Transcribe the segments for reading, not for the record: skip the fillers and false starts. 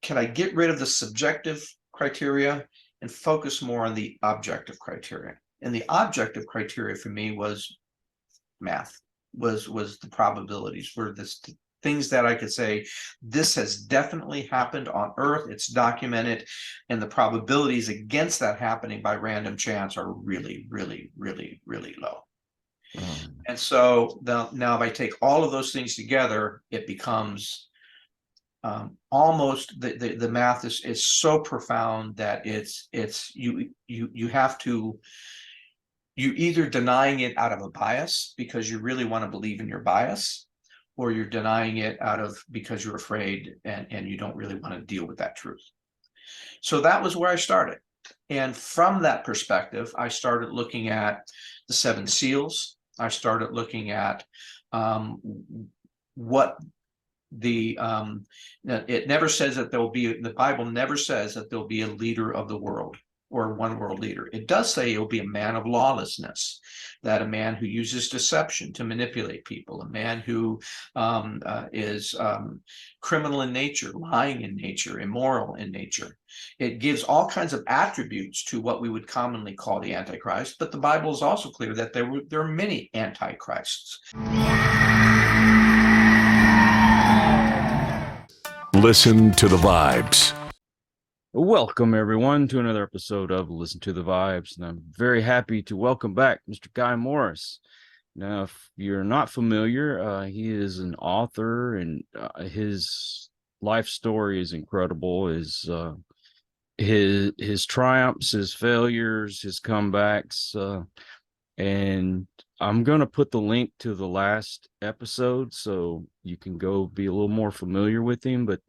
can I get rid of the subjective criteria and focus more on the objective criteria? And the objective criteria for me was math, was the probabilities, were this things that I could say, this has definitely happened on Earth, it's documented, and the probabilities against that happening by random chance are really, really, really, really low. And so now if I take all of those things together, it becomes almost the math is so profound that it's you have to, you either denying it out of a bias because you really want to believe in your bias, or you're denying it out of because you're afraid and you don't really want to deal with that truth. So that was where I started. And from that perspective, I started looking at the seven seals. I started looking at what the it never says that there'll be, the Bible never says that there'll be a leader of the world or one world leader. It does say it'll be a man of lawlessness, that a man who uses deception to manipulate people, a man who is criminal in nature, lying in nature, immoral in nature. It gives all kinds of attributes to what we would commonly call the Antichrist, but the Bible is also clear that there are many Antichrists. Listen to the Vibes. Welcome, everyone, to another episode of Listen to the Vibes. And I'm very happy to welcome back Mr. Guy Morris. Now, if you're not familiar, he is an author, and his life story is incredible. His triumphs, his failures, his comebacks, and I'm going to put the link to the last episode so you can go be a little more familiar with him. But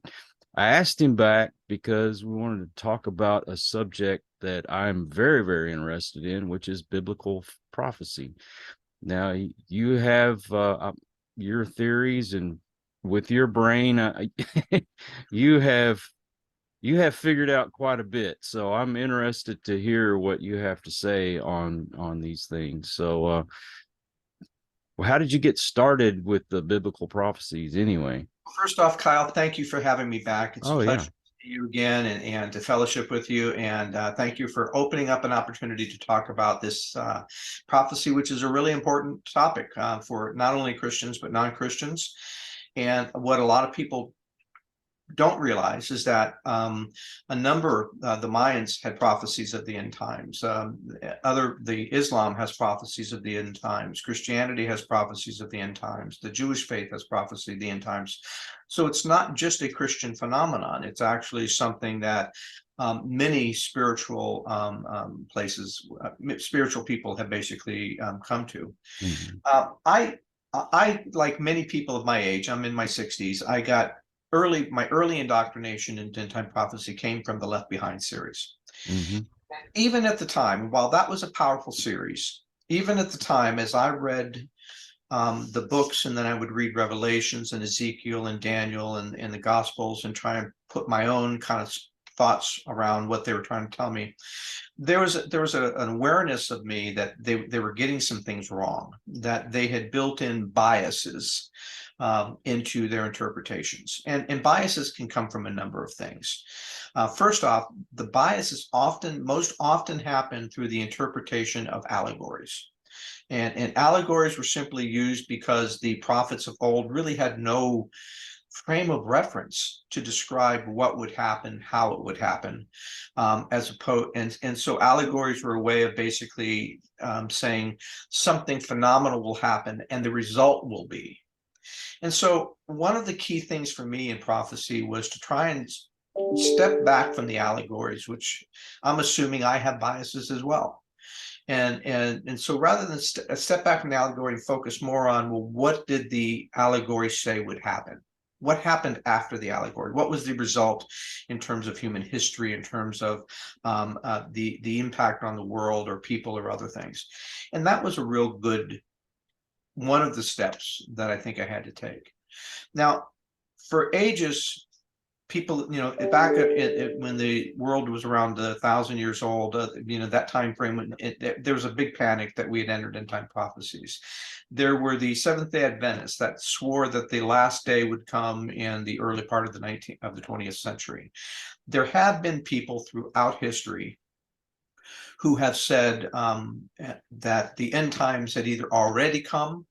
I asked him back because we wanted to talk about a subject that I'm very, very interested in, which is biblical prophecy. Now, you have your theories, and with your brain, you have figured out quite a bit. So I'm interested to hear what you have to say on these things. So, well, how did you get started with the biblical prophecies anyway? First off, Kyle, thank you for having me back. It's a pleasure to see you again and to fellowship with you. And thank you for opening up an opportunity to talk about this prophecy, which is a really important topic for not only Christians, but non-Christians. And what a lot of people don't realize is that a number, the Mayans had prophecies of the end times. The Islam has prophecies of the end times. Christianity has prophecies of the end times. The Jewish faith has prophecy of the end times. So it's not just a Christian phenomenon. It's actually something that many spiritual places, spiritual people have basically come to. Mm-hmm. I, like many people of my age, I'm in my 60s, I got my early indoctrination into end time prophecy came from the Left Behind series. Mm-hmm. Even at the time, while that was a powerful series, even at the time, as I read the books, and then I would read Revelations and Ezekiel and Daniel and the Gospels and try and put my own kind of thoughts around what they were trying to tell me, there was an awareness of me that they were getting some things wrong, that they had built in biases into their interpretations. And biases can come from a number of things. First off, the biases most often happen through the interpretation of allegories. And allegories were simply used because the prophets of old really had no frame of reference to describe what would happen, how it would happen, and so allegories were a way of basically saying something phenomenal will happen and the result will be. And so one of the key things for me in prophecy was to try and step back from the allegories, which I'm assuming I have biases as well. And so rather than step back from the allegory and focus more on, well, what did the allegory say would happen? What happened after the allegory? What was the result in terms of human history, in terms of the impact on the world or people or other things? And that was a real good one of the steps that I think I had to take. Now, for ages, people, back when the world was around 1,000 years old, that time frame when there was a big panic that we had entered in time prophecies. There were the Seventh-day Adventists that swore that the last day would come in the early part of the 20th century. There have been people throughout history who have said that the end times had either already come,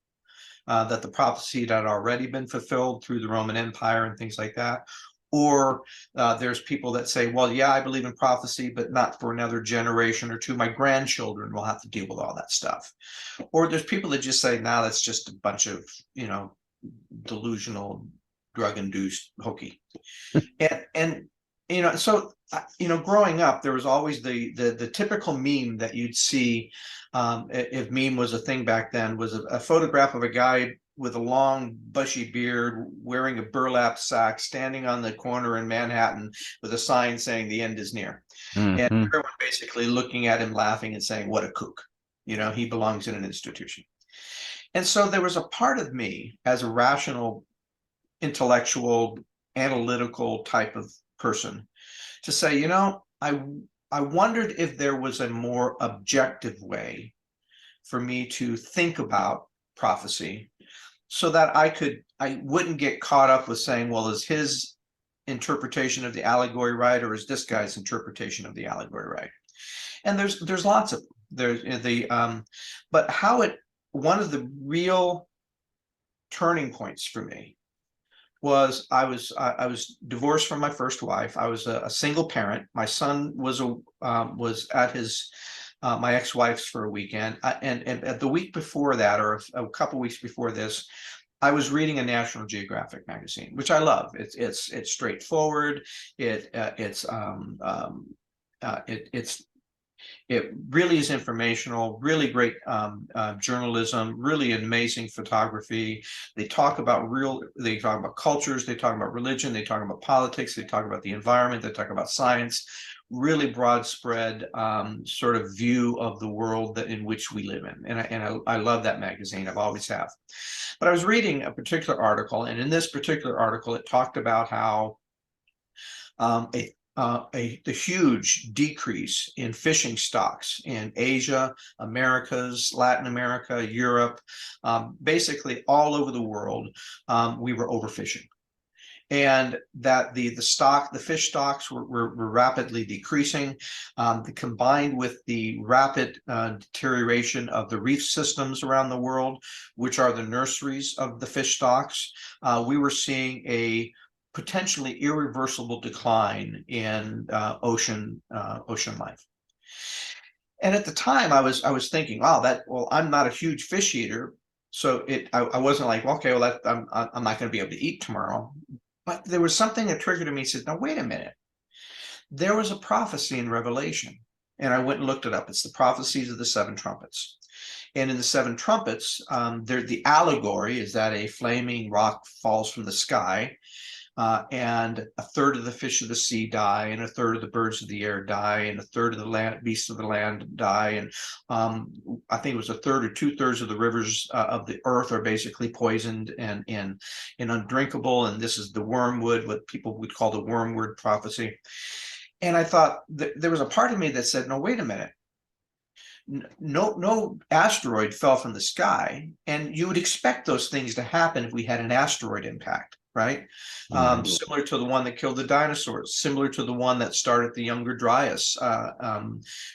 that the prophecy had already been fulfilled through the Roman Empire and things like that. Or there's people that say, well, yeah, I believe in prophecy, but not for another generation or two. My grandchildren will have to deal with all that stuff. Or there's people that just say, now that's just a bunch of, delusional, drug-induced hokey. and so growing up, there was always the typical meme that you'd see, if meme was a thing back then, was a photograph of a guy with a long bushy beard, wearing a burlap sack, standing on the corner in Manhattan with a sign saying the end is near. And everyone basically looking at him, laughing and saying, what a kook. He belongs in an institution. And so there was a part of me, as a rational, intellectual, analytical type of person, to say, I wondered if there was a more objective way for me to think about prophecy, so that I wouldn't get caught up with saying, well, is his interpretation of the allegory right, or is this guy's interpretation of the allegory right? And there's lots of but one of the real turning points for me was I was divorced from my first wife. I was a single parent. My son was at his my ex-wife's for a weekend, and the week before that, or a couple weeks before this, I was reading a National Geographic magazine, which I love. It's straightforward. It really is informational, really great journalism, really amazing photography. They talk about cultures, they talk about religion, they talk about politics, they talk about the environment, they talk about science, really broad spread sort of view of the world in which we live in. And I love that magazine, I've always have. But I was reading a particular article, and in this particular article, it talked about how the huge decrease in fishing stocks in Asia, Americas, Latin America, Europe, basically all over the world, we were overfishing. And that the fish stocks were rapidly decreasing, combined with the rapid deterioration of the reef systems around the world, which are the nurseries of the fish stocks. We were seeing a potentially irreversible decline in ocean life. And at the time, I was thinking, wow, I'm not a huge fish eater, so I wasn't like, okay, well, I'm not going to be able to eat tomorrow. But there was something that triggered in me. Said, no, wait a minute. There was a prophecy in Revelation, and I went and looked it up. It's the prophecies of the seven trumpets. And in the seven trumpets, the allegory is that a flaming rock falls from the sky, and a third of the fish of the sea die, and a third of the birds of the air die, and a third of the beasts of the land die, and I think it was a third or 2/3 of the rivers of the earth are basically poisoned and undrinkable. And this is the wormwood, what people would call the wormwood prophecy. And I thought there was a part of me that said, no, wait a minute. No asteroid fell from the sky, and you would expect those things to happen if we had an asteroid impact. Right? Similar to the one that killed the dinosaurs, similar to the one that started the Younger Dryas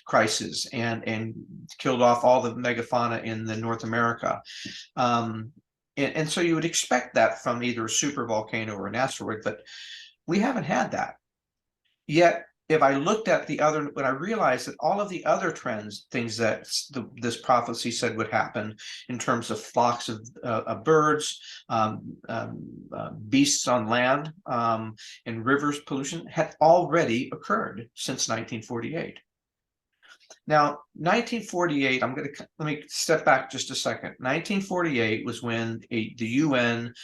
crisis and killed off all the megafauna in the North America. And so you would expect that from either a super volcano or an asteroid, but we haven't had that. Yet, if I looked at when I realized that all of the other things that this prophecy said would happen in terms of flocks of birds, beasts on land, and rivers pollution had already occurred since 1948. Now, 1948, let me step back just a second. 1948 was when the UN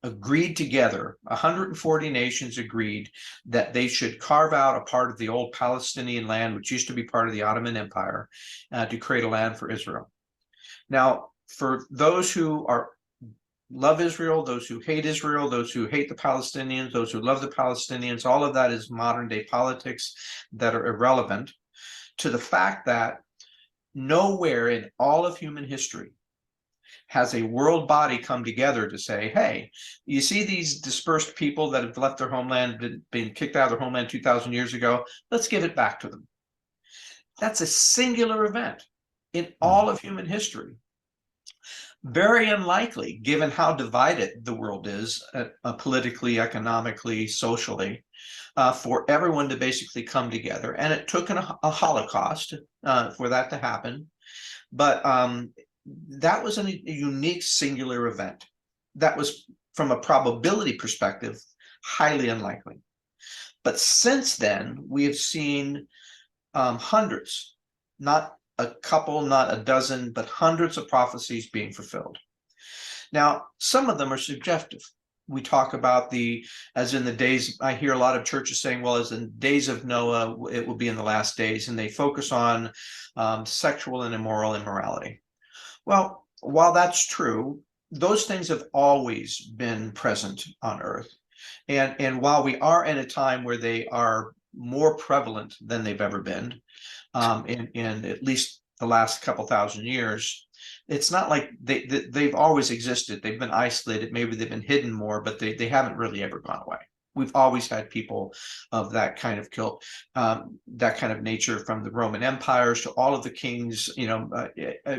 agreed together, 140 nations agreed that they should carve out a part of the old Palestinian land, which used to be part of the Ottoman Empire, to create a land for Israel. Now, for those who are love Israel, those who hate Israel, those who hate the Palestinians, those who love the Palestinians. All of that is modern day politics that are irrelevant to the fact that nowhere in all of human history has a world body come together to say, hey, you see these dispersed people that have left their homeland, been kicked out of their homeland 2,000 years ago, let's give it back to them. That's a singular event in all of human history. Very unlikely, given how divided the world is, politically, economically, socially, for everyone to basically come together. And it took a Holocaust for that to happen. But that was a unique, singular event. That was, from a probability perspective, highly unlikely. But since then, we have seen hundreds, not a couple, not a dozen, but hundreds of prophecies being fulfilled. Now, some of them are subjective. We talk about as in the days, I hear a lot of churches saying, well, as in the days of Noah, it will be in the last days, and they focus on sexual and immoral immorality. Well, while that's true, those things have always been present on earth. And while we are in a time where they are more prevalent than they've ever been, in at least the last couple thousand years, it's not like they've always existed. They've been isolated. Maybe they've been hidden more, but they haven't really ever gone away. We've always had people of that kind of that kind of nature, from the Roman empires to all of the kings,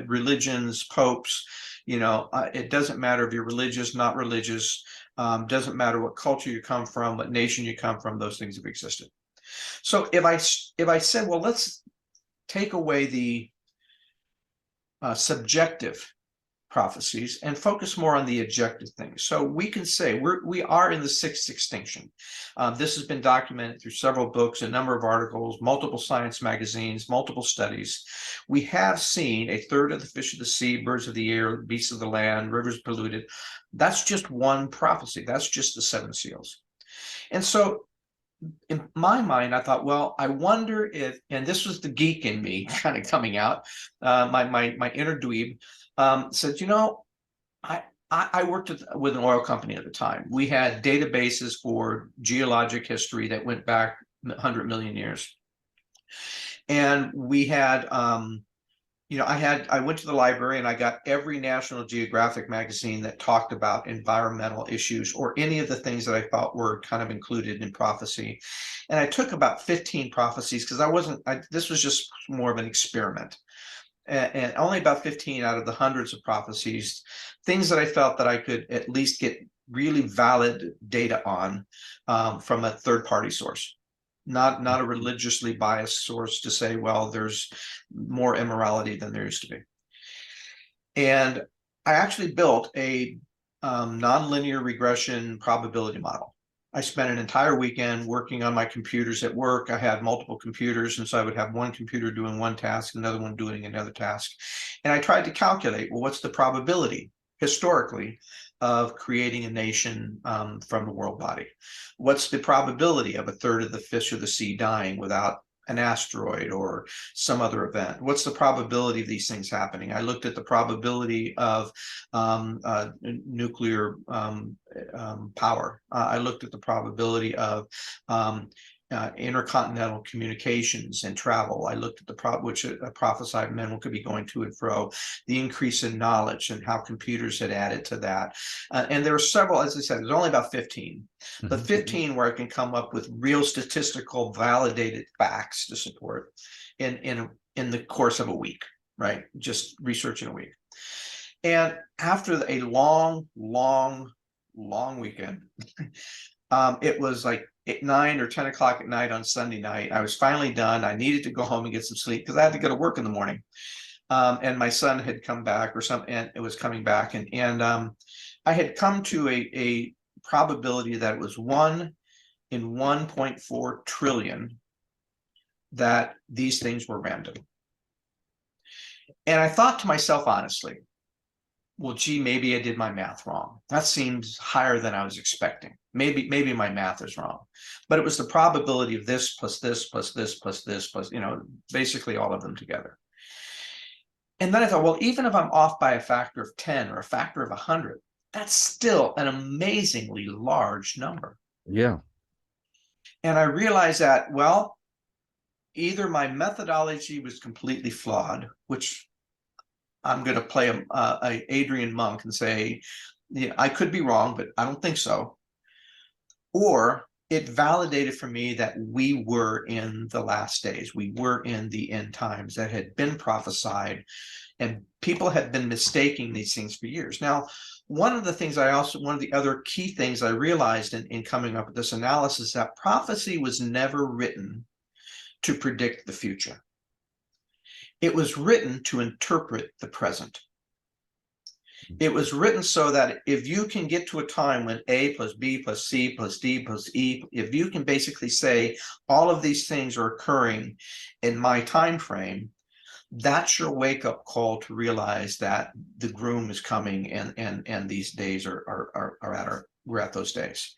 religions, popes. It doesn't matter if you're religious, not religious. Doesn't matter what culture you come from, what nation you come from. Those things have existed. So if I said, well, let's take away the subjective prophecies and focus more on the objective things. So we can say we are in the sixth extinction. This has been documented through several books, a number of articles, multiple science magazines, multiple studies. We have seen a third of the fish of the sea, birds of the air, beasts of the land, rivers polluted. That's just one prophecy. That's just the seven seals. And so in my mind, I thought, well, I wonder if, and this was the geek in me kind of coming out, my inner dweeb, said, I worked with an oil company at the time. We had databases for geologic history that went back 100 million years. And we had, I went to the library and I got every National Geographic magazine that talked about environmental issues or any of the things that I thought were kind of included in prophecy. And I took about 15 prophecies because this was just more of an experiment. And only about 15 out of the hundreds of prophecies, things that I felt that I could at least get really valid data on from a third-party source. Not a religiously biased source to say, well, there's more immorality than there used to be. And I actually built a nonlinear regression probability model. I spent an entire weekend working on my computers at work. I had multiple computers, and so I would have one computer doing one task, another one doing another task. And I tried to calculate, well, what's the probability historically of creating a nation from the world body? What's the probability of a third of the fish of the sea dying without an asteroid or some other event? What's the probability of these things happening? I looked at the probability of nuclear power. I looked at the probability of intercontinental communications and travel. I looked at which prophesied men could be going to and fro, the increase in knowledge and how computers had added to that. And there were several, as I said, there's only about 15, but 15 where I can come up with real statistical validated facts to support in the course of a week, right? Just researching a week. And after a long weekend, it was like at 9 or 10 o'clock at night on Sunday night. I was finally done. I needed to go home and get some sleep because I had to go to work in the morning. And my son had come back and it was coming back. And I had come to a probability that it was 1 in 1.4 trillion that these things were random. And I thought to myself, honestly, well, gee, maybe I did my math wrong. That seems higher than I was expecting. Maybe my math is wrong. But it was the probability of this plus this plus this plus this plus, basically all of them together. And then I thought, well, even if I'm off by a factor of 10 or a factor of 100, That's still an amazingly large number. Yeah. And I realized that, well, either my methodology was completely flawed, which I'm going to play a Adrian Monk and say, yeah, I could be wrong, but I don't think so. Or it validated for me that we were in the last days. We were in the end times that had been prophesied, and people had been mistaking these things for years. Now, one of the other key things I realized in coming up with this analysis, that prophecy was never written to predict the future. It was written to interpret the present. It was written so that if you can get to a time when A plus B plus C plus D plus E, if you can basically say all of these things are occurring in my time frame, that's your wake-up call to realize that the groom is coming, and these days we're at those days.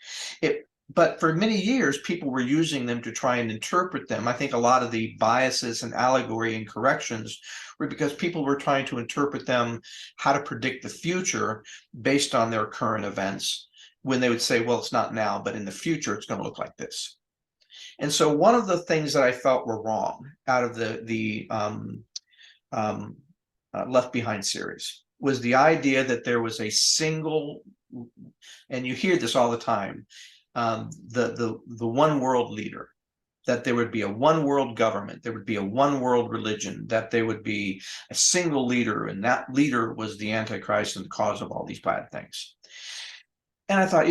But for many years, people were using them to try and interpret them. I think a lot of the biases and allegory and corrections were because people were trying to interpret them, how to predict the future based on their current events, when they would say, well, it's not now, but in the future, it's going to look like this. And so one of the things that I felt were wrong out of the Left Behind series was the idea that there was a single, and you hear this all the time, the one world leader, that there would be a one world government, there would be a one world religion, that there would be a single leader, and that leader was the Antichrist and the cause of all these bad things. And I thought,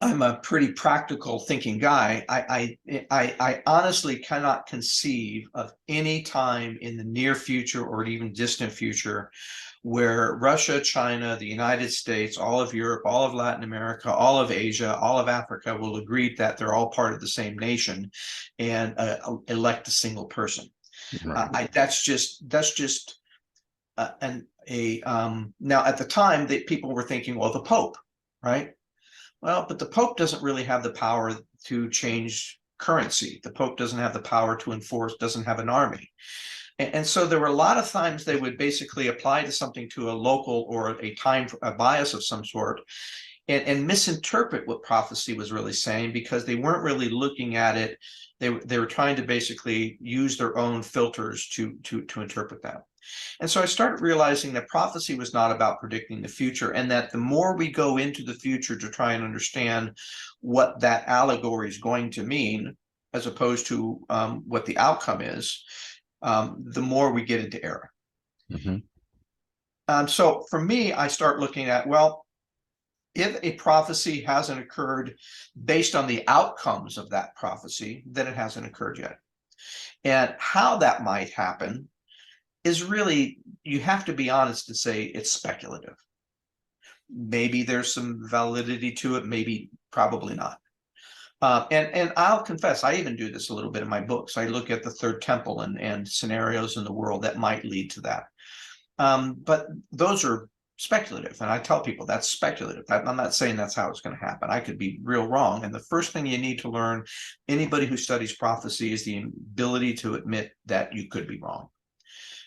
I'm a pretty practical thinking guy. I honestly cannot conceive of any time in the near future or even distant future where Russia, China, the United States, all of Europe, all of Latin America, all of Asia, all of Africa will agree that they're all part of the same nation and elect a single person. Right. That's just now at the time that people were thinking, well, the Pope, right? Well, but the Pope doesn't really have the power to change currency. The Pope doesn't have the power to enforce, doesn't have an army. And so there were a lot of times they would basically apply to something, to a local or a bias of some sort, and misinterpret what prophecy was really saying, because they weren't really looking at it. They were trying to basically use their own filters to interpret that. And so I started realizing that prophecy was not about predicting the future, and that the more we go into the future to try and understand what that allegory is going to mean, as opposed to what the outcome is, the more we get into error. Mm-hmm. So for me, I start looking at, well, if a prophecy hasn't occurred based on the outcomes of that prophecy, then it hasn't occurred yet. And how that might happen is really, you have to be honest and say it's speculative. Maybe there's some validity to it, maybe, probably not. And I'll confess, I even do this a little bit in my books. I look at the third temple and scenarios in the world that might lead to that. But those are speculative, and I tell people that's speculative. I'm not saying that's how it's going to happen. I could be real wrong. And the first thing you need to learn, anybody who studies prophecy, is the ability to admit that you could be wrong.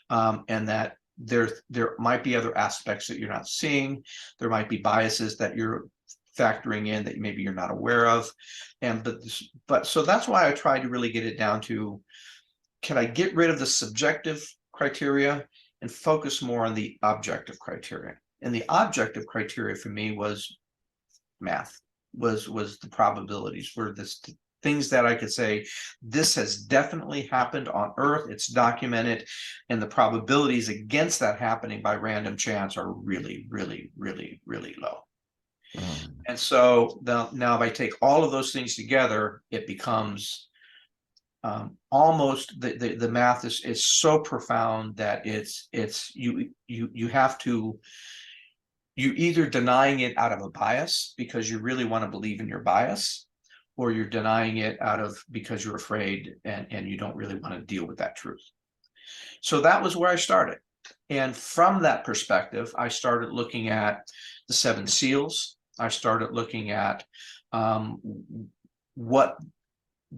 And that there might be other aspects that you're not seeing. There might be biases that you're factoring in that maybe you're not aware of. But so that's why I try to really get it down to, can I get rid of the subjective criteria and focus more on the objective criteria? And the objective criteria for me was math, was the probabilities, were this things that I could say, this has definitely happened on Earth, it's documented, and the probabilities against that happening by random chance are really, really, really, really low. And so now if I take all of those things together, it becomes almost, the math is so profound that you have to, you either denying it out of a bias because you really want to believe in your bias, or you're denying it because you're afraid and you don't really want to deal with that truth. So that was where I started. And from that perspective, I started looking at the 7 seals. I started looking at what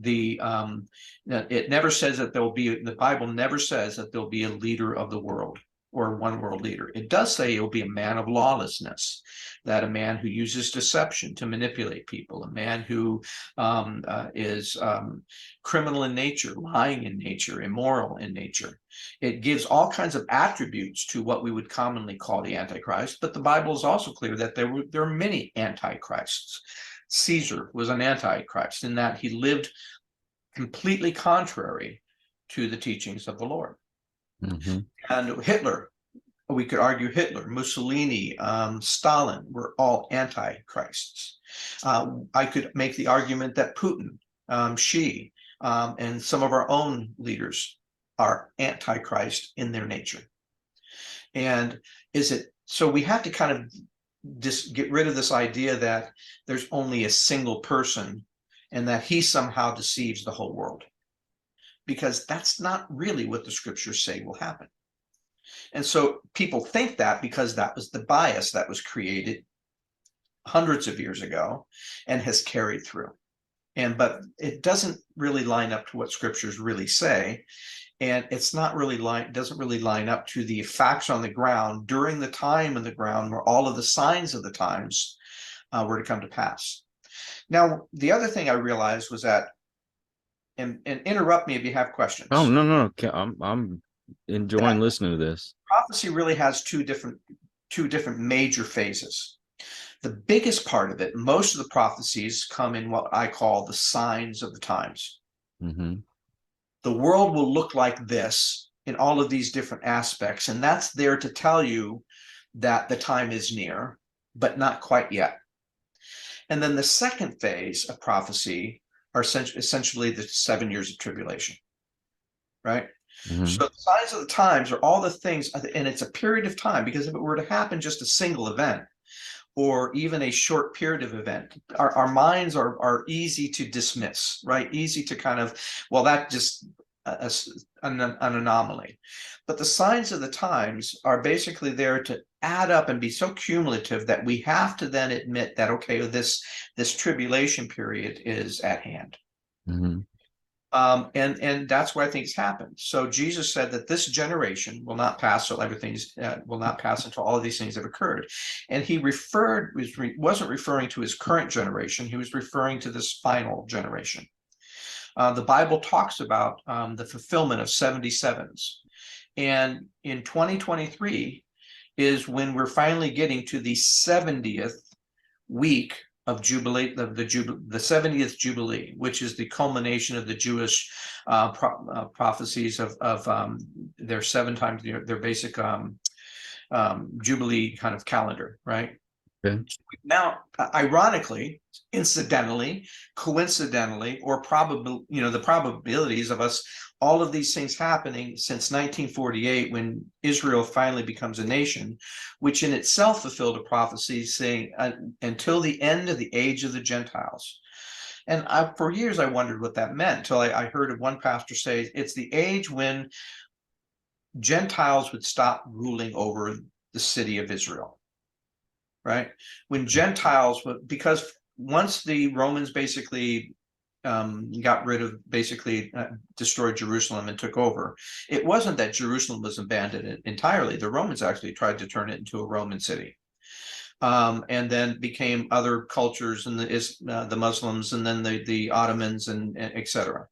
it never says that there'll be, the Bible never says that there'll be a leader of the world. or one world leader. It does say he'll be a man of lawlessness, that a man who uses deception to manipulate people, a man who is criminal in nature, lying in nature, immoral in nature. It gives all kinds of attributes to what we would commonly call the Antichrist, but the Bible is also clear that there are many Antichrists. Caesar was an Antichrist in that he lived completely contrary to the teachings of the Lord. Mm-hmm. And Hitler, we could argue Hitler, Mussolini, Stalin were all antichrists. I could make the argument that Putin, Xi, and some of our own leaders are antichrist in their nature. And so we have to kind of just get rid of this idea that there's only a single person and that he somehow deceives the whole world, because that's not really what the scriptures say will happen. And so people think that because that was the bias that was created hundreds of years ago and has carried through. But it doesn't really line up to what scriptures really say. And it's not really doesn't really line up to the facts on the ground during the time in the ground where all of the signs of the times were to come to pass. Now, the other thing I realized was that, and interrupt me if you have questions. Oh, no. I'm enjoying listening to this. Prophecy really has two different major phases. The biggest part of it, most of the prophecies come in what I call the signs of the times. Mm-hmm. The world will look like this in all of these different aspects, and that's there to tell you that the time is near, but not quite yet. And then the second phase of prophecy are essentially the 7 years of tribulation, right? Mm-hmm. So the signs of the times are all the things, and it's a period of time, because if it were to happen just a single event or even a short period of event, our minds are easy to dismiss, right? Easy to kind of, well, that just an anomaly. But the signs of the times are basically there to add up and be so cumulative that we have to then admit that, okay, this tribulation period is at hand. Mm-hmm. And that's why things happen. So Jesus said that this generation will not pass till everything's will not pass until all of these things have occurred. And he wasn't referring to his current generation. He was referring to this final generation. The Bible talks about the fulfillment of 77s. And in 2023 is when we're finally getting to the 70th week of Jubilee, the 70th Jubilee, which is the culmination of the Jewish prophecies of their 7 times their basic Jubilee kind of calendar, right? Okay. Now, ironically, incidentally, coincidentally, or probably, the probabilities of us, all of these things happening since 1948, when Israel finally becomes a nation, which in itself fulfilled a prophecy saying until the end of the age of the Gentiles. And for years, I wondered what that meant until I heard of one pastor say it's the age when Gentiles would stop ruling over the city of Israel. Right? When Gentiles, because once the Romans basically got rid of, destroyed Jerusalem and took over, it wasn't that Jerusalem was abandoned entirely. The Romans actually tried to turn it into a Roman city. And then became other cultures, and the Muslims, and then the Ottomans, and et cetera.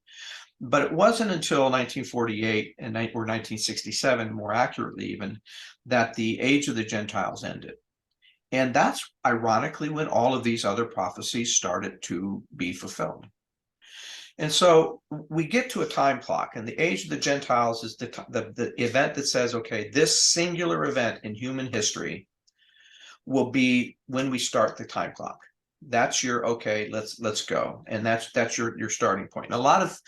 But it wasn't until 1948 or 1967, more accurately even, that the age of the Gentiles ended. And that's ironically when all of these other prophecies started to be fulfilled. And so we get to a time clock, and the age of the Gentiles is the event that says, okay, this singular event in human history will be when we start the time clock. That's your, okay, let's go. And that's your starting point. And a lot of,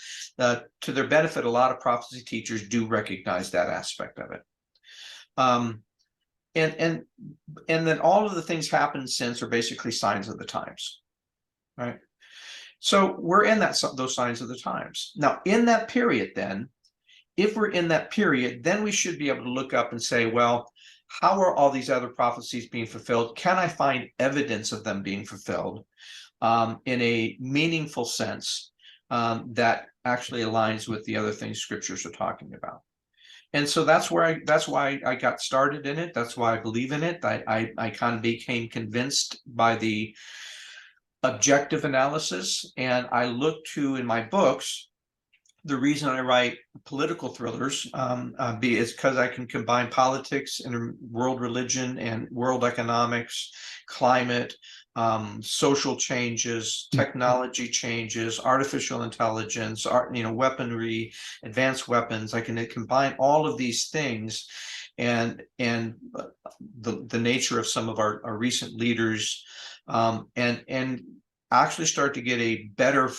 to their benefit, a lot of prophecy teachers do recognize that aspect of it. And then all of the things happened since are basically signs of the times, right? So we're in those signs of the times. Now, in that period, then, if we're in that period, then we should be able to look up and say, well, how are all these other prophecies being fulfilled? Can I find evidence of them being fulfilled in a meaningful sense that actually aligns with the other things scriptures are talking about? And so that's why I got started in it. That's why I believe in it. I kind of became convinced by the objective analysis, and I look to, in my books, the reason I write political thrillers is because I can combine politics and world religion and world economics, climate, social changes, technology changes, artificial intelligence, weaponry, advanced weapons. I can combine all of these things, and the nature of some of our recent leaders, and actually start to get a better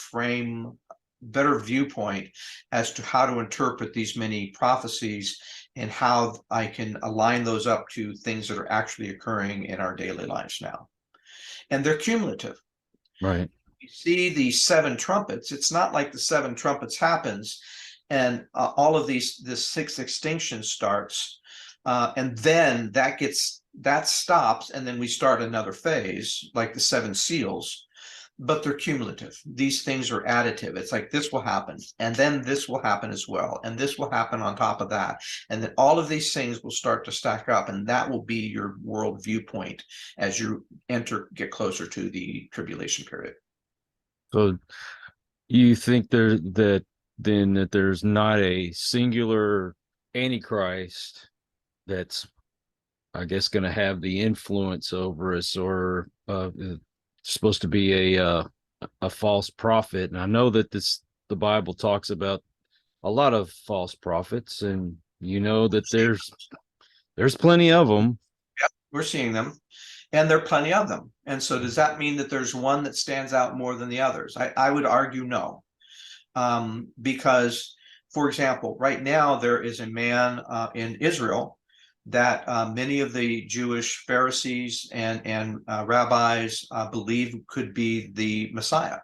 viewpoint as to how to interpret these many prophecies and how I can align those up to things that are actually occurring in our daily lives now. And they're cumulative. Right. You see the seven trumpets. It's not like the seven trumpets happens and all of this sixth extinction starts, and then that stops, and then we start another phase like the seven seals. But they're cumulative. These things are additive. It's like this will happen, and then this will happen as well, and this will happen on top of that, and then all of these things will start to stack up, and that will be your world viewpoint as you get closer to the tribulation period. So you think that there's not a singular Antichrist that's, I guess, going to have the influence over us, or supposed to be a false prophet. And I know that the Bible talks about a lot of false prophets, and that there's plenty of them. Yep, we're seeing them, and there are plenty of them. And so does that mean that there's one that stands out more than the others? I would argue no, because, for example, right now there is a man in Israel that many of the Jewish Pharisees and rabbis believe could be the Messiah,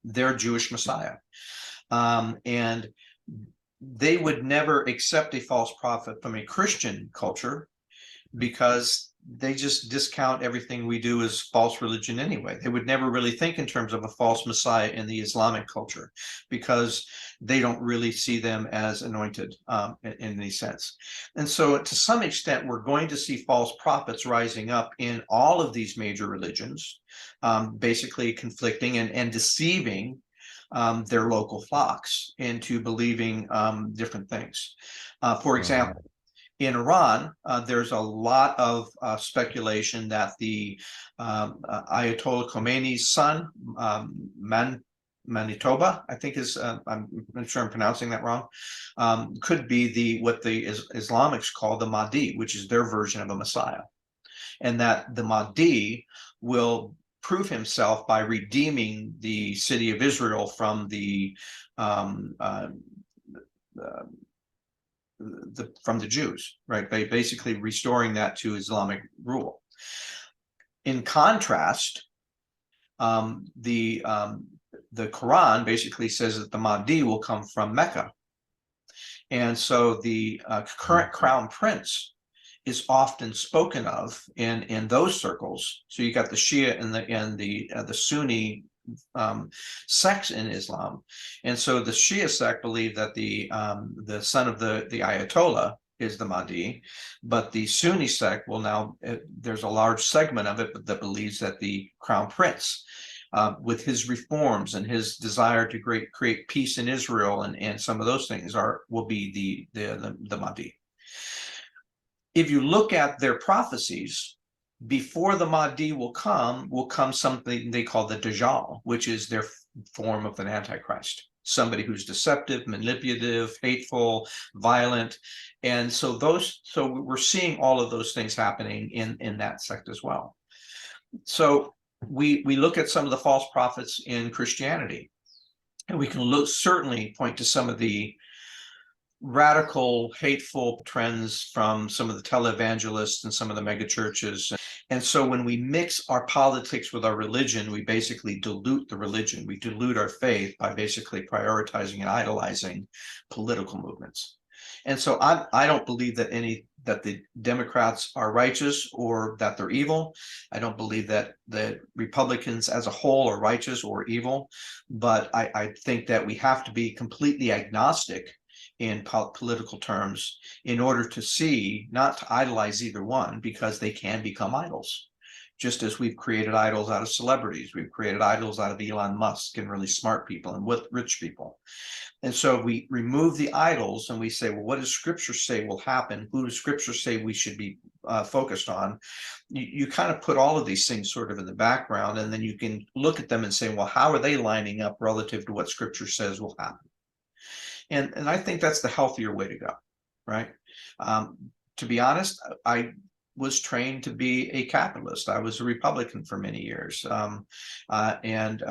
their Jewish Messiah. And they would never accept a false prophet from a Christian culture because they just discount everything we do as false religion anyway. They would never really think in terms of a false Messiah in the Islamic culture because they don't really see them as anointed in any sense. And so to some extent, we're going to see false prophets rising up in all of these major religions, basically conflicting and deceiving their local flocks into believing different things. For example, in Iran, there's a lot of speculation that the Ayatollah Khomeini's son, Manitoba, I think is, I'm not sure I'm pronouncing that wrong, could be what the Islamics call the Mahdi, which is their version of a Messiah. And that the Mahdi will prove himself by redeeming the city of Israel from the Jews, right? By basically restoring that to Islamic rule. In contrast, the Quran basically says that the Mahdi will come from Mecca, and so the current crown prince is often spoken of in those circles. So you got the Shia and the Sunni sects in Islam, and so the Shia sect believe that the son of the Ayatollah is the Mahdi, but the Sunni sect will now, there's a large segment of it that believes that the crown prince, with his reforms and his desire to create peace in Israel and some of those things will be the Mahdi. If you look at their prophecies, before the Mahdi will come something they call the Dajjal, which is their form of an Antichrist, somebody who's deceptive, manipulative, hateful, violent. And so we're seeing all of those things happening in that sect as well. So we look at some of the false prophets in Christianity, and we can certainly point to some of the radical, hateful trends from some of the televangelists and some of the mega churches. And so when we mix our politics with our religion, we basically dilute the religion. We dilute our faith by basically prioritizing and idolizing political movements. And so I don't believe that the Democrats are righteous or that they're evil. I don't believe that the Republicans as a whole are righteous or evil, but I think that we have to be completely agnostic in political terms in order to see, not to idolize either one, because they can become idols. Just as we've created idols out of celebrities, we've created idols out of Elon Musk and really smart people and with rich people. And so we remove the idols and we say, well, what does Scripture say will happen? Who does Scripture say we should be focused on? You kind of put all of these things sort of in the background, and then you can look at them and say, well, how are they lining up relative to what Scripture says will happen? And I think that's the healthier way to go, right? To be honest, I was trained to be a capitalist. I was a Republican for many years, and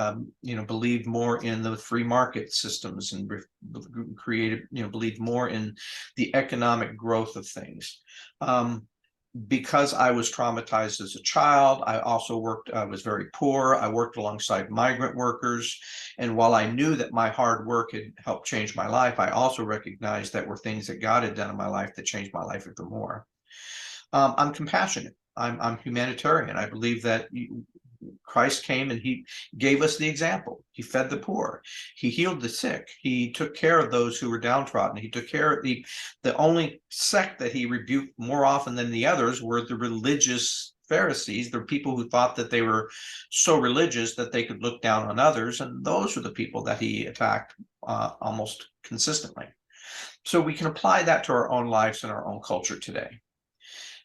believed more in the free market systems and believed more in the economic growth of things. Because I was traumatized as a child, I also I was very poor. I worked alongside migrant workers. And while I knew that my hard work had helped change my life, I also recognized that were things that God had done in my life that changed my life even more. I'm compassionate. I'm humanitarian. I believe that Christ came and he gave us the example. He fed the poor. He healed the sick. He took care of those who were downtrodden. He took care of the only sect that he rebuked more often than the others were the religious Pharisees, the people who thought that they were so religious that they could look down on others. And those are the people that he attacked almost consistently. So we can apply that to our own lives and our own culture today.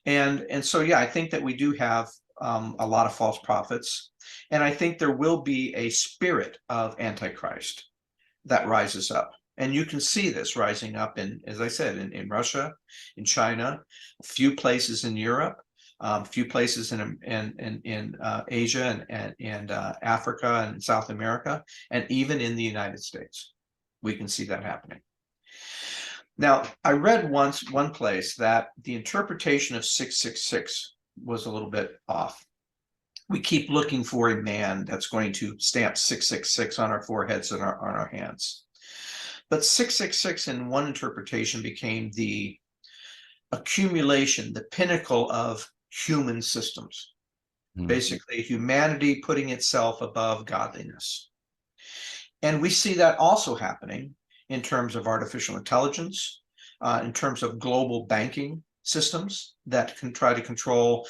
And so, yeah, I think that we do have a lot of false prophets. And I think there will be a spirit of Antichrist that rises up. And you can see this rising up in, as I said, in Russia, in China, a few places in Europe, a few places in Asia and Africa and South America, and even in the United States. We can see that happening. Now, I read once one place that the interpretation of 666 was a little bit off. We keep looking for a man that's going to stamp 666 on our foreheads and on our hands. But 666 in one interpretation became the accumulation, the pinnacle of human systems. Basically, humanity putting itself above godliness. And we see that also happening in terms of artificial intelligence, in terms of global banking systems that can try to control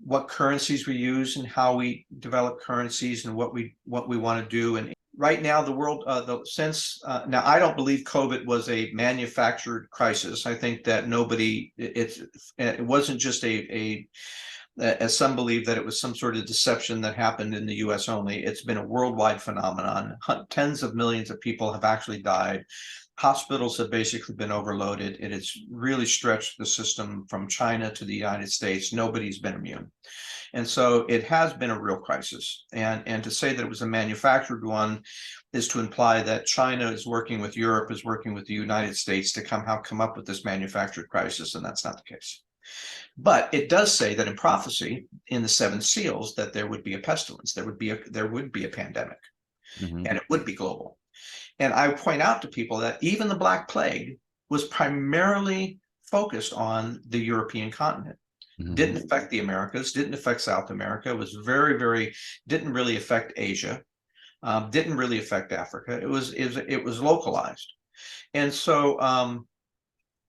what currencies we use and how we develop currencies and what we want to do. And right now, the world, now I don't believe COVID was a manufactured crisis. I think that it wasn't just as some believe that it was some sort of deception that happened in the US only. It's been a worldwide phenomenon. Tens of millions of people have actually died. Hospitals have basically been overloaded. It has really stretched the system from China to the United States. Nobody's been immune. And so it has been a real crisis. And to say that it was a manufactured one is to imply that China is working with Europe, is working with the United States to come up with this manufactured crisis, and that's not the case. But it does say that in prophecy, in the seven seals, that there would be a pestilence, there would be a pandemic, and it would be global. And I point out to people that even the Black Plague was primarily focused on the European continent. Didn't affect the Americas, didn't affect South America. It was didn't really affect Asia, didn't really affect Africa. It was localized. And so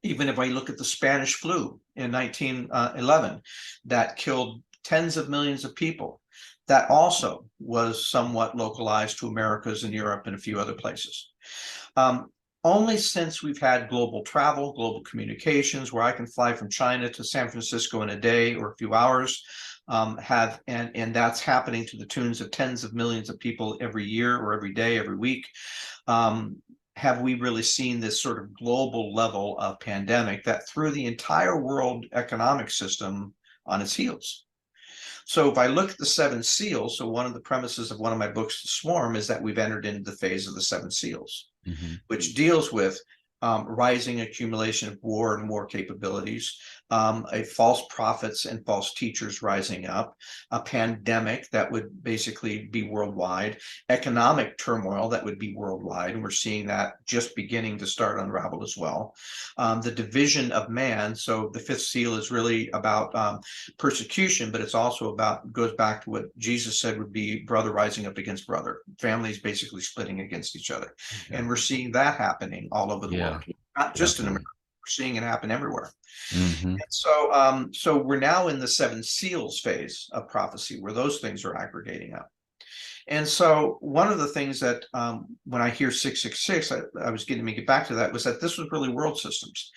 even if I look at the Spanish flu in 1911, that killed tens of millions of people, that also was somewhat localized to Americas and Europe and a few other places. Only since we've had global travel, global communications, where I can fly from China to San Francisco in a day or a few hours, and that's happening to the tunes of tens of millions of people every year or every day, every week, have we really seen this sort of global level of pandemic that threw the entire world economic system on its heels. So if I look at the seven seals, so one of the premises of one of my books, The Swarm, is that we've entered into the phase of the seven seals, which deals with rising accumulation of war and war capabilities, false prophets and false teachers rising up, a pandemic that would basically be worldwide, economic turmoil that would be worldwide, and we're seeing that just beginning to start unravel as well. The division of man, so the fifth seal is really about persecution, but it's also goes back to what Jesus said would be brother rising up against brother, families basically splitting against each other. And we're seeing that happening all over the world. not just in America. Definitely. We're seeing it happen everywhere. Mm-hmm. And so we're now in the seven seals phase of prophecy, where those things are aggregating up. And so one of the things that when I hear 666, I was getting to get back to that, was that this was really world systems.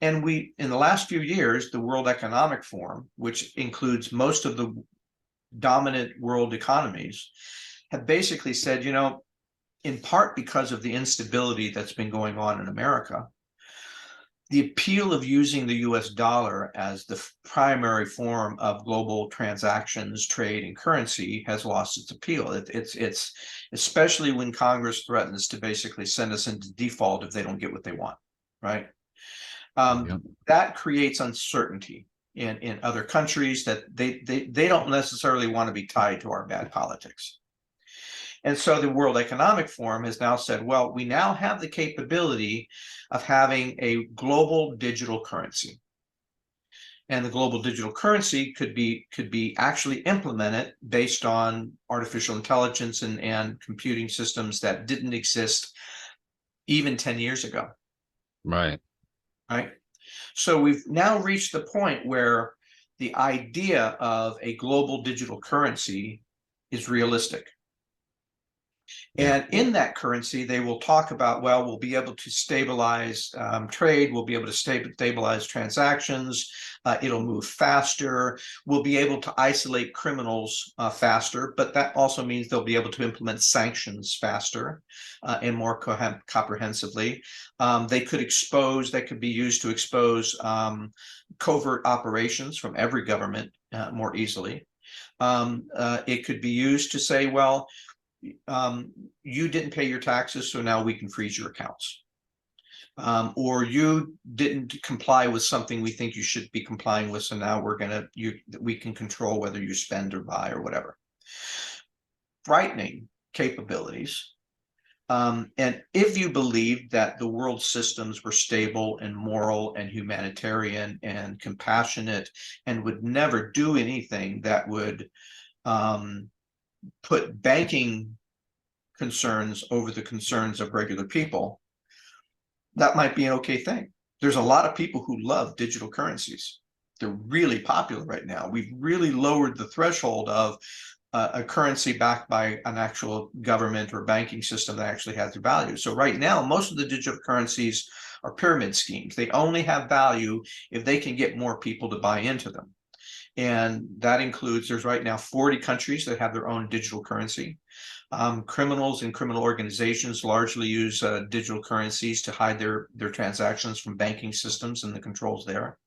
And we, in the last few years, the World Economic Forum, which includes most of the dominant world economies, have basically said, in part because of the instability that's been going on in America, the appeal of using the US dollar as the primary form of global transactions, trade, and currency has lost its appeal. It's especially when Congress threatens to basically send us into default if they don't get what they want, right? Yep. That creates uncertainty in other countries, that they don't necessarily want to be tied to our bad politics. And so the World Economic Forum has now said, well, we now have the capability of having a global digital currency. And the global digital currency could be actually implemented based on artificial intelligence and computing systems that didn't exist even 10 years ago. Right. Right. So we've now reached the point where the idea of a global digital currency is realistic. Yeah. And in that currency, they will talk about, well, we'll be able to stabilize trade, we'll be able to stabilize transactions, it'll move faster, we'll be able to isolate criminals faster, but that also means they'll be able to implement sanctions faster and more comprehensively. They could be used to expose covert operations from every government more easily. It could be used to say, well, you didn't pay your taxes, so now we can freeze your accounts. Or you didn't comply with something we think you should be complying with, so now we can control whether you spend or buy or whatever. Frightening capabilities. And if you believed that the world systems were stable and moral and humanitarian and compassionate and would never do anything that would put banking concerns over the concerns of regular people, that might be an okay thing. There's a lot of people who love digital currencies. They're really popular right now. We've really lowered the threshold of a currency backed by an actual government or banking system that actually has value. So right now, most of the digital currencies are pyramid schemes. They only have value if they can get more people to buy into them. And that includes, there's right now 40 countries that have their own digital currency. Criminals and criminal organizations largely use digital currencies to hide their transactions from banking systems and the controls there.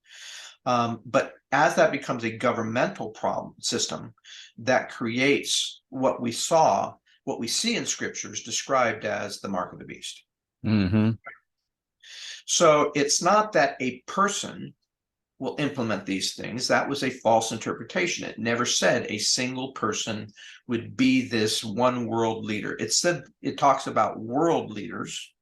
But as that becomes a governmental system, that creates what we see in scriptures described as the mark of the beast. Mm-hmm. So it's not that a person will implement these things. That was a false interpretation. It never said a single person would be this one world leader. It talks about world leaders,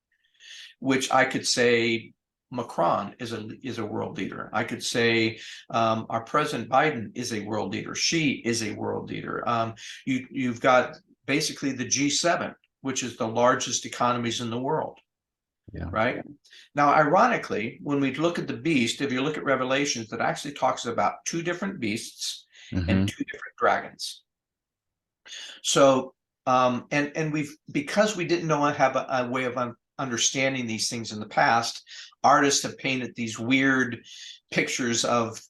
which I could say Macron is a world leader. I could say our President Biden is a world leader. She is a world leader. You've got basically the G7, which is the largest economies in the world. Yeah. Right. Now, ironically, when we look at the beast, if you look at Revelations, that actually talks about two different beasts and two different dragons. So, and because we didn't have a way of understanding these things in the past, artists have painted these weird pictures of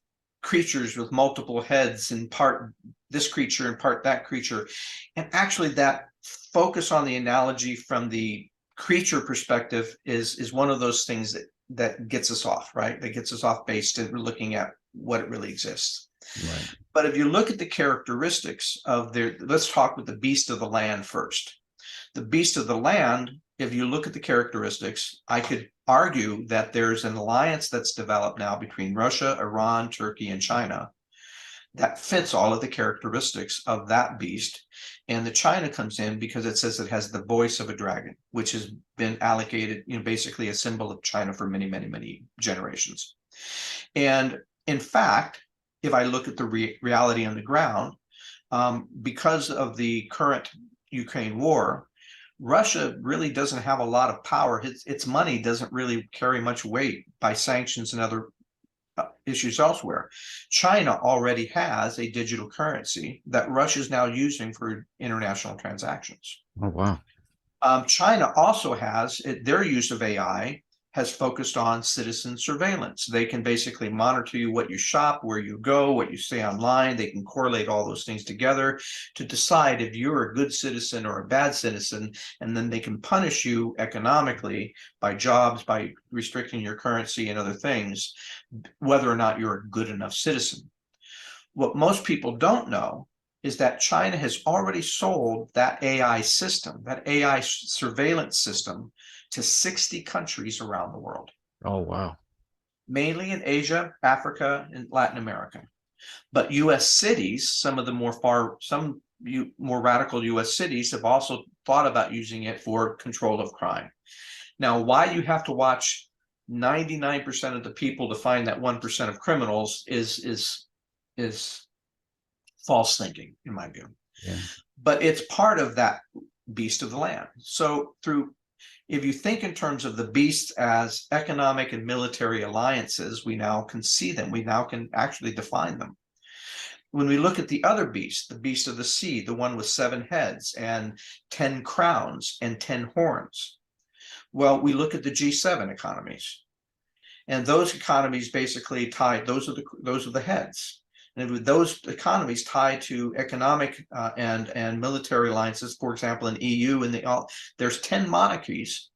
creatures with multiple heads, and part this creature and part that creature. And actually that focus on the analogy from the creature perspective is one of those things that gets us off, right? That gets us off base to looking at what it really exists. Right. But if you look at the characteristics of let's talk with the beast of the land first. The beast of the land, if you look at the characteristics, I could argue that there's an alliance that's developed now between Russia, Iran, Turkey, and China that fits all of the characteristics of that beast. And the China comes in because it says it has the voice of a dragon, which has been allocated, basically a symbol of China for many, many, many generations. And in fact, if I look at the reality on the ground, because of the current Ukraine war, Russia really doesn't have a lot of power. Its money doesn't really carry much weight by sanctions and other issues elsewhere. China already has a digital currency that Russia is now using for international transactions. Oh, wow. China also has their use of AI has focused on citizen surveillance. They can basically monitor you, what you shop, where you go, what you say online. They can correlate all those things together to decide if you're a good citizen or a bad citizen, and then they can punish you economically by jobs, by restricting your currency and other things, whether or not you're a good enough citizen. What most people don't know is that China has already sold that AI system, that AI surveillance system, to 60 countries around the world. Oh, wow. Mainly in Asia, Africa, and Latin America. But US cities, some more radical US cities have also thought about using it for control of crime. Now, why you have to watch 99% of the people to find that 1% of criminals is false thinking, in my view. Yeah. But it's part of that beast of the land. So if you think in terms of the beasts as economic and military alliances, we now can see them. We now can actually define them. When we look at the other beast, the beast of the sea, the one with 7 heads and 10 crowns and 10 horns, well, we look at the G7 economies. And those economies basically tied, those are the heads. And with those economies tied to economic and military alliances, for example, in EU, and there's 10 monarchies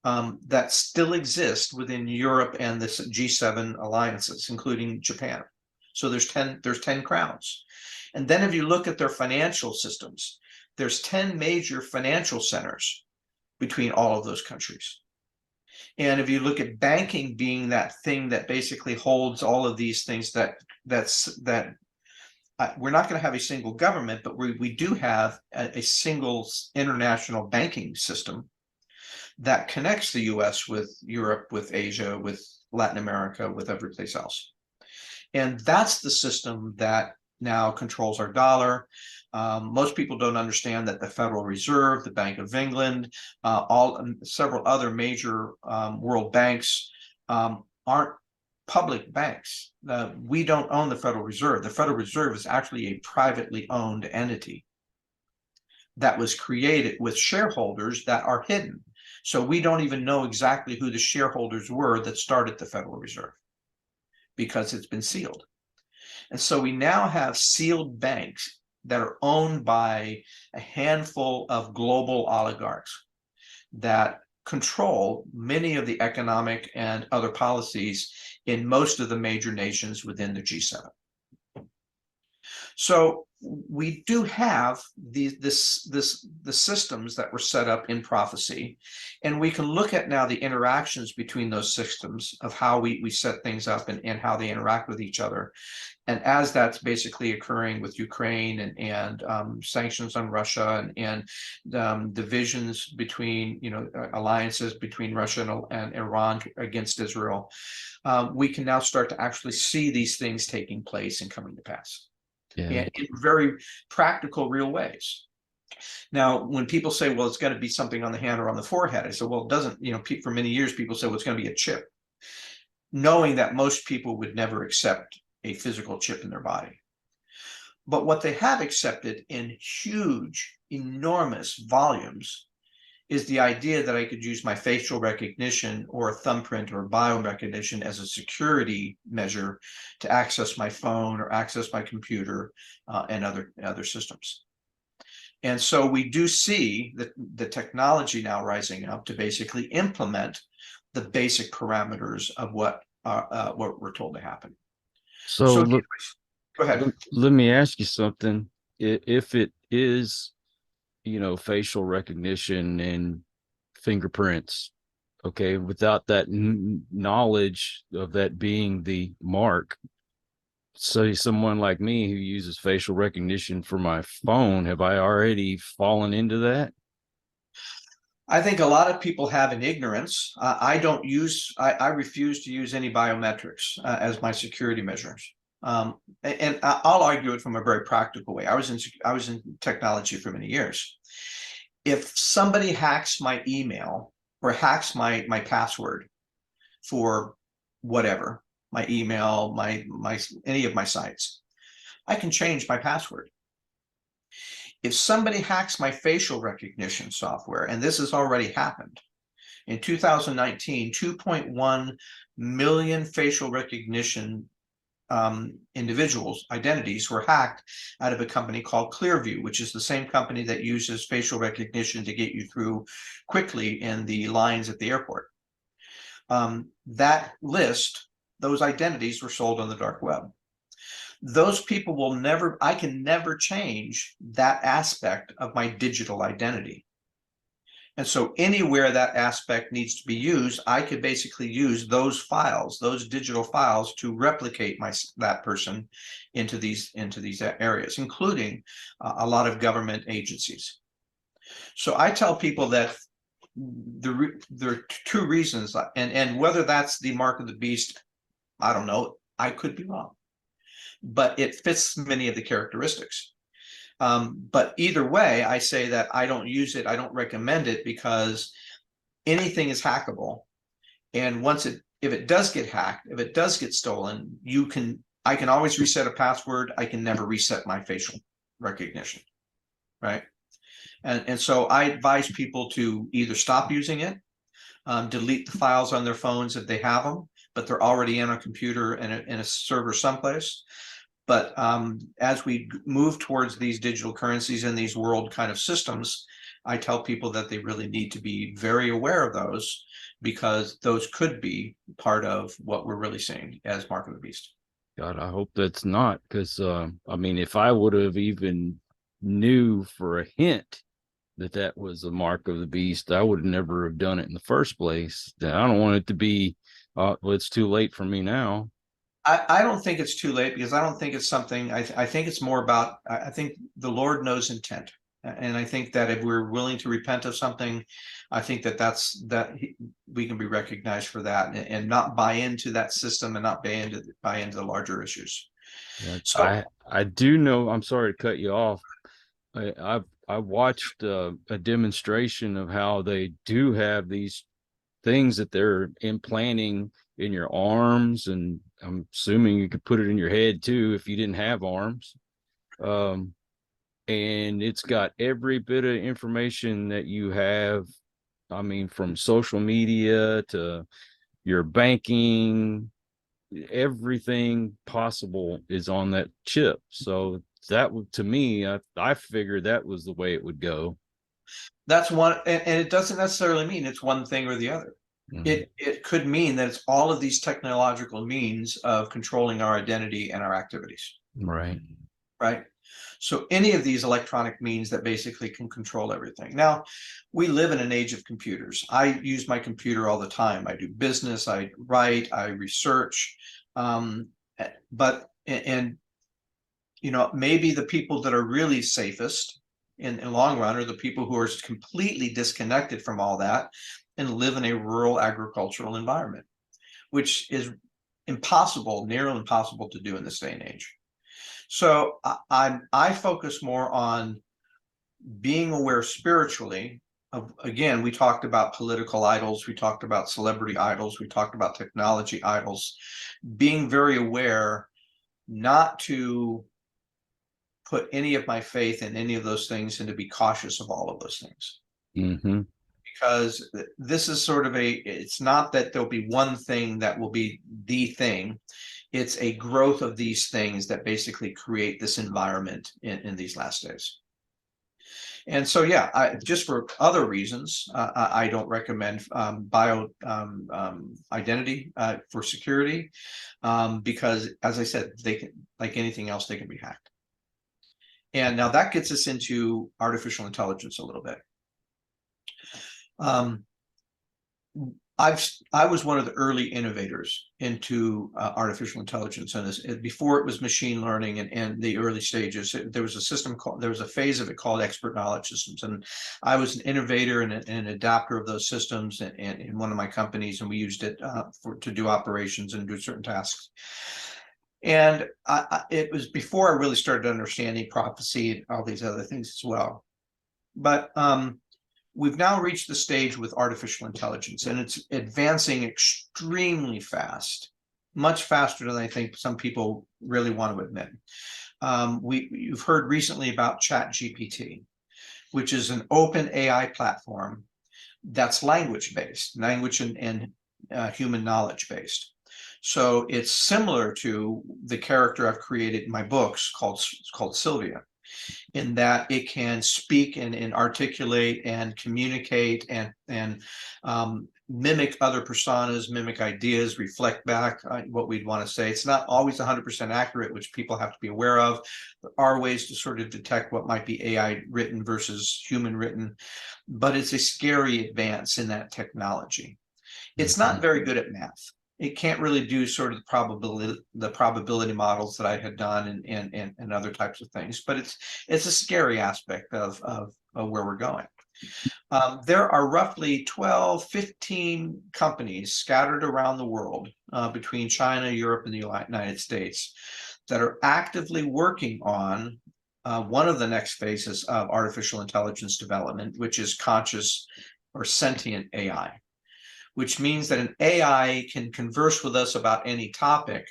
that still exist within Europe and the G7 alliances, including Japan. So there's 10 crowns. And then if you look at their financial systems, there's 10 major financial centers between all of those countries. And if you look at banking being that thing that basically holds all of these things, we're not going to have a single government, but we do have a single international banking system that connects the US with Europe, with Asia, with Latin America, with every place else. And that's the system that now controls our dollar. Most people don't understand that the Federal Reserve, the Bank of England, several other major world banks aren't public banks. We don't own the Federal Reserve. The Federal Reserve is actually a privately owned entity that was created with shareholders that are hidden. So we don't even know exactly who the shareholders were that started the Federal Reserve, because it's been sealed. And so we now have sealed banks that are owned by a handful of global oligarchs that control many of the economic and other policies in most of the major nations within the G7. So we do have the systems that were set up in prophecy, and we can look at now the interactions between those systems of how we set things up and how they interact with each other. And as that's basically occurring with Ukraine and sanctions on Russia and divisions between, alliances between Russia and Iran against Israel, we can now start to actually see these things taking place and coming to pass. Yeah. In very practical, real ways. Now, when people say, well, it's going to be something on the hand or on the forehead, I say, well, it doesn't, for many years, people say, well, it's going to be a chip, knowing that most people would never accept a physical chip in their body. But what they have accepted in huge, enormous volumes is the idea that I could use my facial recognition or a thumbprint or biorecognition as a security measure to access my phone or access my computer and other systems. And so we do see the technology now rising up to basically implement the basic parameters of what we're told to happen. So look, go ahead. Let me ask you something. If it is, facial recognition and fingerprints, okay, without that knowledge of that being the mark, say someone like me who uses facial recognition for my phone, have I already fallen into that? I think a lot of people have in ignorance. I refuse to use any biometrics as my security measures. And I'll argue it from a very practical way. I was in technology for many years. if somebody hacks my email or hacks my password for whatever, my email, my any of my sites, I can change my password. If somebody hacks my facial recognition software, and this has already happened, in 2019, 2.1 million facial recognition individuals' identities were hacked out of a company called Clearview, which is the same company that uses facial recognition to get you through quickly in the lines at the airport. That list, those identities were sold on the dark web. Those people will never, I can never change that aspect of my digital identity. And so anywhere that aspect needs to be used, I could basically use those files, those digital files, to replicate that person into these areas, including a lot of government agencies. So I tell people that there are two reasons, and whether that's the mark of the beast, I don't know. I could be wrong, but it fits many of the characteristics. But either way, I say that I don't use it. I don't recommend it, because anything is hackable. And if it does get hacked, if it does get stolen, I can always reset a password. I can never reset my facial recognition, right? And so I advise people to either stop using it, delete the files on their phones if they have them, but they're already in a computer in a server someplace. But as we move towards these digital currencies and these world kind of systems, I tell people that they really need to be very aware of those, because those could be part of what we're really seeing as mark of the beast. God, I hope that's not, because I mean, if I would have even knew for a hint that was a mark of the beast, I would never have done it in the first place. I don't want it to be, well, it's too late for me now. I don't think it's too late, because I don't think it's something, I think it's more about, I think the Lord knows intent. And I think that if we're willing to repent of something, I think we can be recognized for that, and not buy into that system, and not buy into the larger issues. Yeah, So I do know, I'm sorry to cut you off. I watched a demonstration of how they do have these things that they're implanting in your arms, and I'm assuming you could put it in your head too if you didn't have arms. And it's got every bit of information that you have. I mean, from social media to your banking, everything possible is on that chip. So that would, to me, I figured that was the way it would go. that's one, and it doesn't necessarily mean it's one thing or the other. Mm-hmm. It could mean that it's all of these technological means of controlling our identity and our activities. Right. Right. So any of these electronic means that basically can control everything. Now, we live in an age of computers. I use my computer all the time. I do business, I write, I research. But maybe the people that are really safest in the long run are the people who are completely disconnected from all that and live in a rural agricultural environment, which is impossible, nearly impossible to do in this day and age. So I focus more on being aware spiritually. Again, we talked about political idols, we talked about celebrity idols, we talked about technology idols. Being very aware not to put any of my faith in any of those things, and to be cautious of all of those things. Mm-hmm. Because this is sort of it's not that there'll be one thing that will be the thing. It's a growth of these things that basically create this environment in these last days. And so, yeah, just for other reasons, I don't recommend bio identity for security, because, as I said, they can, like anything else, they can be hacked. And now that gets us into artificial intelligence a little bit. I was one of the early innovators into artificial intelligence, and before it was machine learning and the early stages, there was a phase of it called expert knowledge systems, and I was an innovator and an adapter of those systems in one of my companies, and we used it to do operations and do certain tasks. And it was before I really started understanding prophecy and all these other things as well. But we've now reached the stage with artificial intelligence, and it's advancing extremely fast, much faster than I think some people really want to admit. You've heard recently about ChatGPT, which is an open AI platform that's language-based, language and human knowledge-based. So it's similar to the character I've created in my books called Sylvia, in that it can speak and articulate and communicate and mimic other personas, mimic ideas, reflect back what we'd want to say. It's not always 100% accurate, which people have to be aware of. There are ways to sort of detect what might be AI written versus human written, but it's a scary advance in that technology. It's not very good at math. It can't really do sort of the probability models that I had done and other types of things, but it's a scary aspect of where we're going. There are roughly 12, 15 companies scattered around the world between China, Europe, and the United States that are actively working on one of the next phases of artificial intelligence development, which is conscious or sentient AI. Which means that an AI can converse with us about any topic,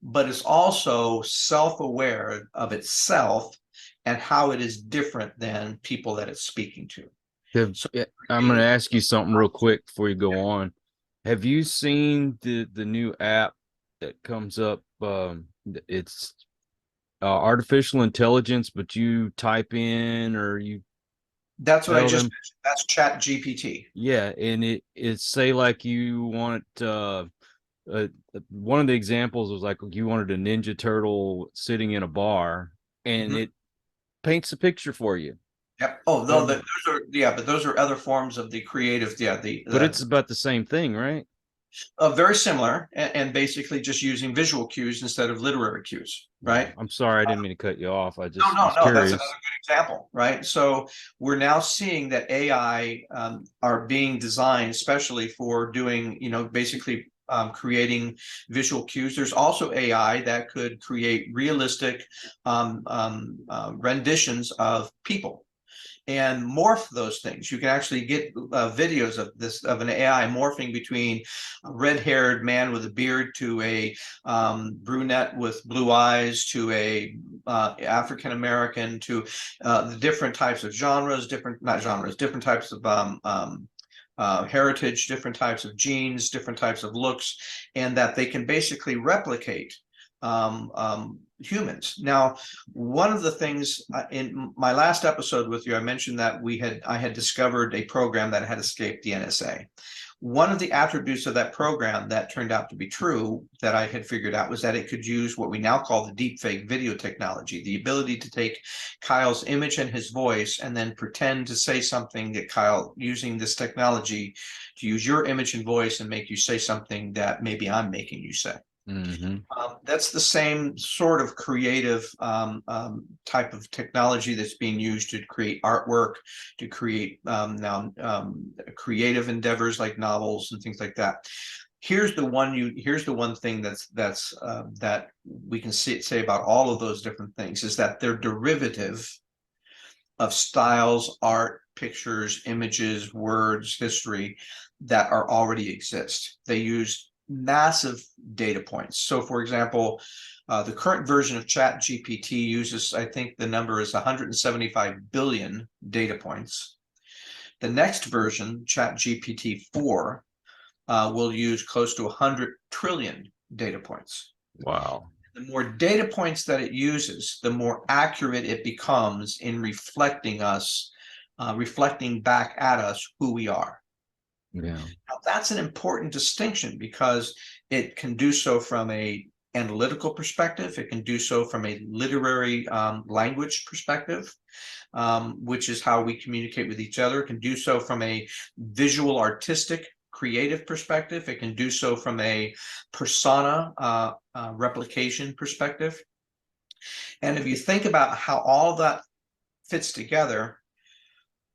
but is also self-aware of itself and how it is different than people that it's speaking to. So, I'm going to ask you something real quick before you go on. Have you seen the new app that comes up? It's artificial intelligence, but you type in or you That's what I just them. mentioned. That's ChatGPT. Yeah, and it's say like you want one of the examples was like you wanted a Ninja Turtle sitting in a bar, and it paints a picture for you. Yep. Oh no, those are but those are other forms of the creative. But it's about the same thing, right? Very similar, and basically just using visual cues instead of literary cues, right? I'm sorry, I didn't mean to cut you off. I just No, was that's curious. another good example, right? So we're now seeing that AI are being designed especially for doing, basically creating visual cues. There's also AI that could create realistic renditions of people and morph those things. You can actually get videos of an AI morphing between a red-haired man with a beard to a brunette with blue eyes to a African American to the different types of genres, different types of heritage, different types of genes, different types of looks, and that they can basically replicate humans. Now, one of the things in my last episode with you, I mentioned that I had discovered a program that had escaped the NSA. One of the attributes of that program that turned out to be true that I had figured out was that it could use what we now call the deepfake video technology, the ability to take Kyle's image and his voice and then pretend to say something that Kyle, using this technology, to use your image and voice and make you say something that maybe I'm making you say. That's the same sort of creative type of technology that's being used to create artwork, to create creative endeavors like novels and things like that. Here's the one thing that we can say about all of those different things is that they're derivative of styles, art, pictures, images, words, history that are already exist. They use massive data points. So for example, the current version of ChatGPT uses, I think the number is 175 billion data points. The next version, ChatGPT 4, will use close to 100 trillion data points. Wow. The more data points that it uses, the more accurate it becomes in reflecting back at us who we are. Yeah. Now, that's an important distinction because it can do so from a analytical perspective. It can do so from a literary language perspective, which is how we communicate with each other. It can do so from a visual, artistic, creative perspective. It can do so from a persona replication perspective. And if you think about how all that fits together,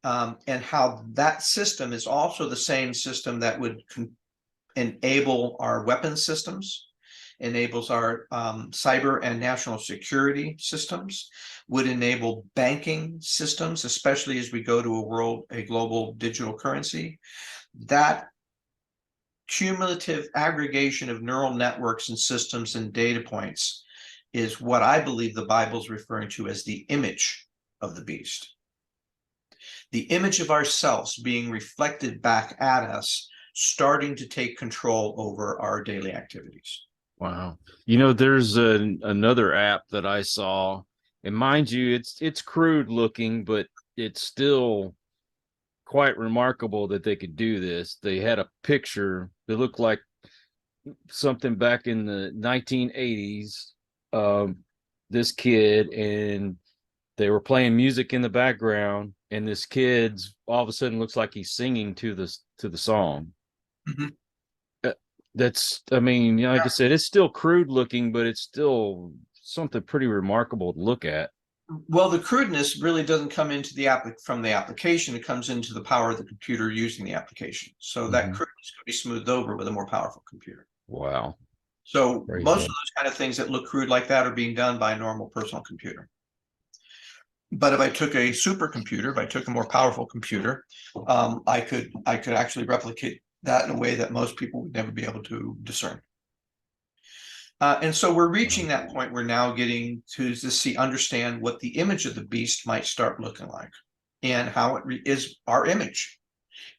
and how that system is also the same system that would enable our weapons systems enables our cyber and national security systems, would enable banking systems, especially as we go to a global digital currency. That cumulative aggregation of neural networks and systems and data points is what I believe the Bible's referring to as the image of the beast. The image of ourselves being reflected back at us, starting to take control over our daily activities. Wow. There's another app that I saw, and mind you, it's crude looking, but it's still quite remarkable that they could do this. They had a picture that looked like something back in the 1980s. This kid, and they were playing music in the background, and this kid's all of a sudden looks like he's singing to the song. Mm-hmm. Like I said, it's still crude looking, but it's still something pretty remarkable to look at. Well, the crudeness really doesn't come into from the application. It comes into the power of the computer using the application. So that crudeness can be smoothed over with a more powerful computer. Wow. So most of those kind of things that look crude like that are being done by a normal personal computer. But if I took a supercomputer, if I took a more powerful computer, I could actually replicate that in a way that most people would never be able to discern. And so we're reaching that point. We're now getting to understand what the image of the beast might start looking like, and how it is our image.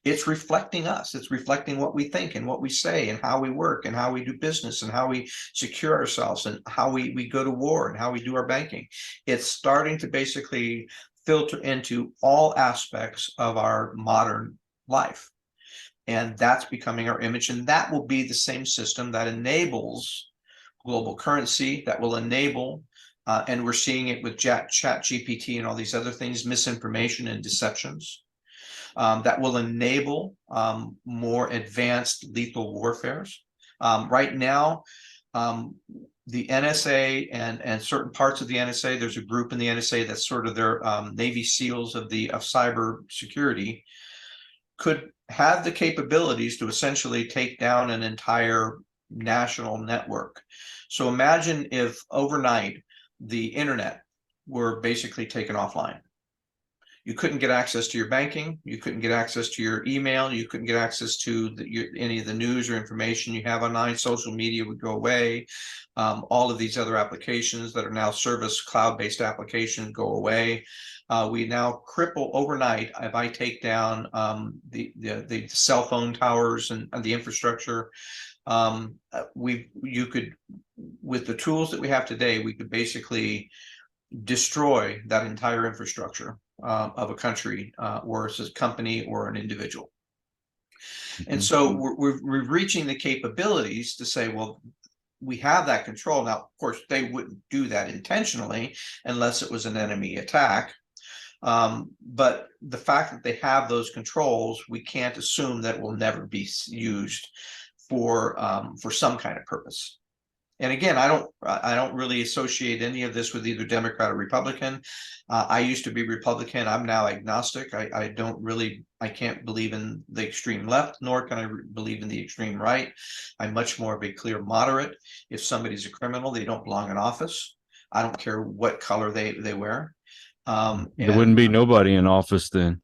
It's reflecting us. It's reflecting what we think and what we say and how we work and how we do business and how we secure ourselves and how we go to war and how we do our banking. It's starting to basically filter into all aspects of our modern life. And that's becoming our image. And that will be the same system that enables global currency, that will enable, and we're seeing it with chat GPT and all these other things, misinformation and deceptions, that will enable more advanced lethal warfares. Right now, the NSA and certain parts of the NSA, there's a group in the NSA that's sort of their Navy SEALs of cyber security, could have the capabilities to essentially take down an entire national network. So imagine if overnight the internet were basically taken offline. You couldn't get access to your banking. You couldn't get access to your email. You couldn't get access to any of the news or information you have online. Social media would go away. All of these other applications that are now service cloud-based applications go away. We now cripple overnight. If I take down the cell phone towers and the infrastructure, you could, with the tools that we have today, we could basically destroy that entire infrastructure of a country or a company or an individual. And so we're reaching the capabilities to say, well, we have that control. Now, of course, they wouldn't do that intentionally unless it was an enemy attack. But the fact that they have those controls, we can't assume that it will never be used for some kind of purpose. And again, I don't really associate any of this with either Democrat or Republican. I used to be Republican. I'm now agnostic. I can't believe in the extreme left, nor can I believe in the extreme right. I'm much more of a clear moderate. If somebody's a criminal, they don't belong in office. I don't care what color they wear. There wouldn't be nobody in office then.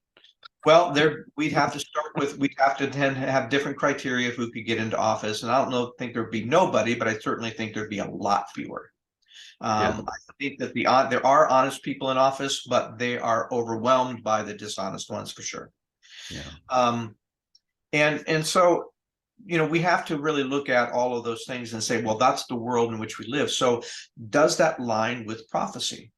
Well, we'd have to then have different criteria if we could get into office. And I don't think there'd be nobody, but I certainly think there'd be a lot fewer. I think that there are honest people in office, but they are overwhelmed by the dishonest ones for sure. Yeah. And so, we have to really look at all of those things and say, well, that's the world in which we live. So does that line with prophecy?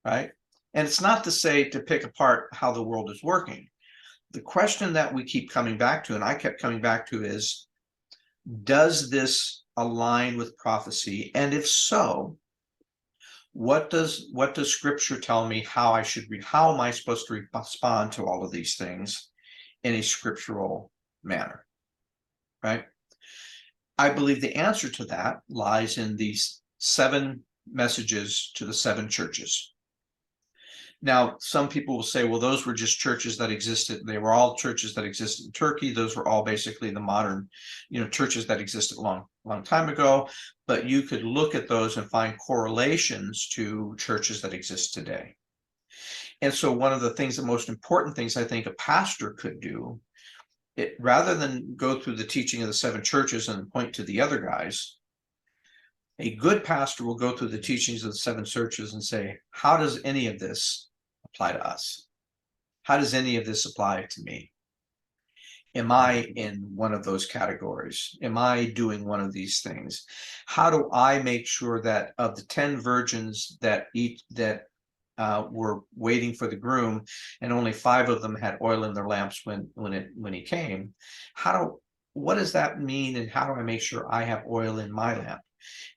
Right? And it's not to say to pick apart how the world is working. The question that we keep coming back to, and I kept coming back to, is, does this align with prophecy? And if so, what does Scripture tell me how I should read? How am I supposed to respond to all of these things in a scriptural manner? Right? I believe the answer to that lies in these 7 messages to the 7 churches. Now, some people will say, well, those were just churches that existed. They were all churches that existed in Turkey. Those were all basically the modern, churches that existed long time ago. But you could look at those and find correlations to churches that exist today. And so one of the most important things I think a pastor could do, rather than go through the teaching of the 7 churches and point to the other guys, a good pastor will go through the teachings of the 7 churches and say, how does any of this apply to us? How does any of this apply to me? Am I in one of those categories? Am I doing one of these things? How do I make sure that of the 10 virgins that were waiting for the groom, and only 5 of them had oil in their lamps when he came? What does that mean, and how do I make sure I have oil in my lamp?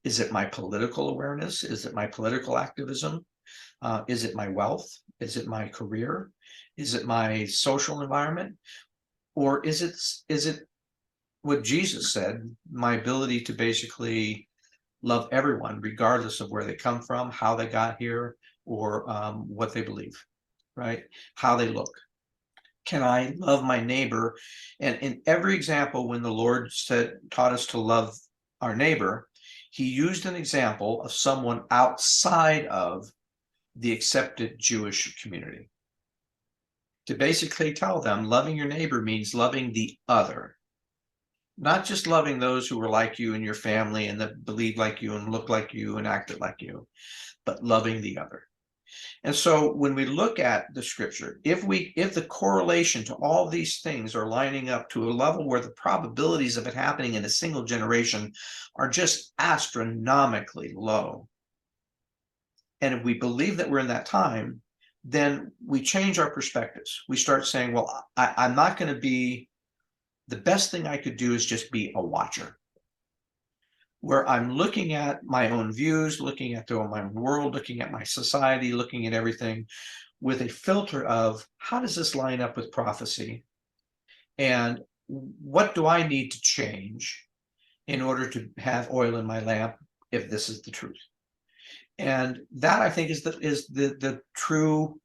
Is it my political awareness? Is it my political activism? Is it my wealth? Is it my career? Is it my social environment? Or is it what Jesus said, my ability to basically love everyone, regardless of where they come from, how they got here, or what they believe, right? How they look. Can I love my neighbor? And in every example, when the Lord taught us to love our neighbor, he used an example of someone outside of the accepted Jewish community, to basically tell them loving your neighbor means loving the other, not just loving those who are like you and your family and that believe like you and look like you and acted like you, but loving the other. And so when we look at the scripture, if the correlation to all these things are lining up to a level where the probabilities of it happening in a single generation are just astronomically low, and if we believe that we're in that time, then we change our perspectives. We start saying, well, I'm not going to be, the best thing I could do is just be a watcher, where I'm looking at my own views, looking at my own world, looking at my society, looking at everything with a filter of, how does this line up with prophecy? And what do I need to change in order to have oil in my lamp if this is the truth? And that, I think, is the true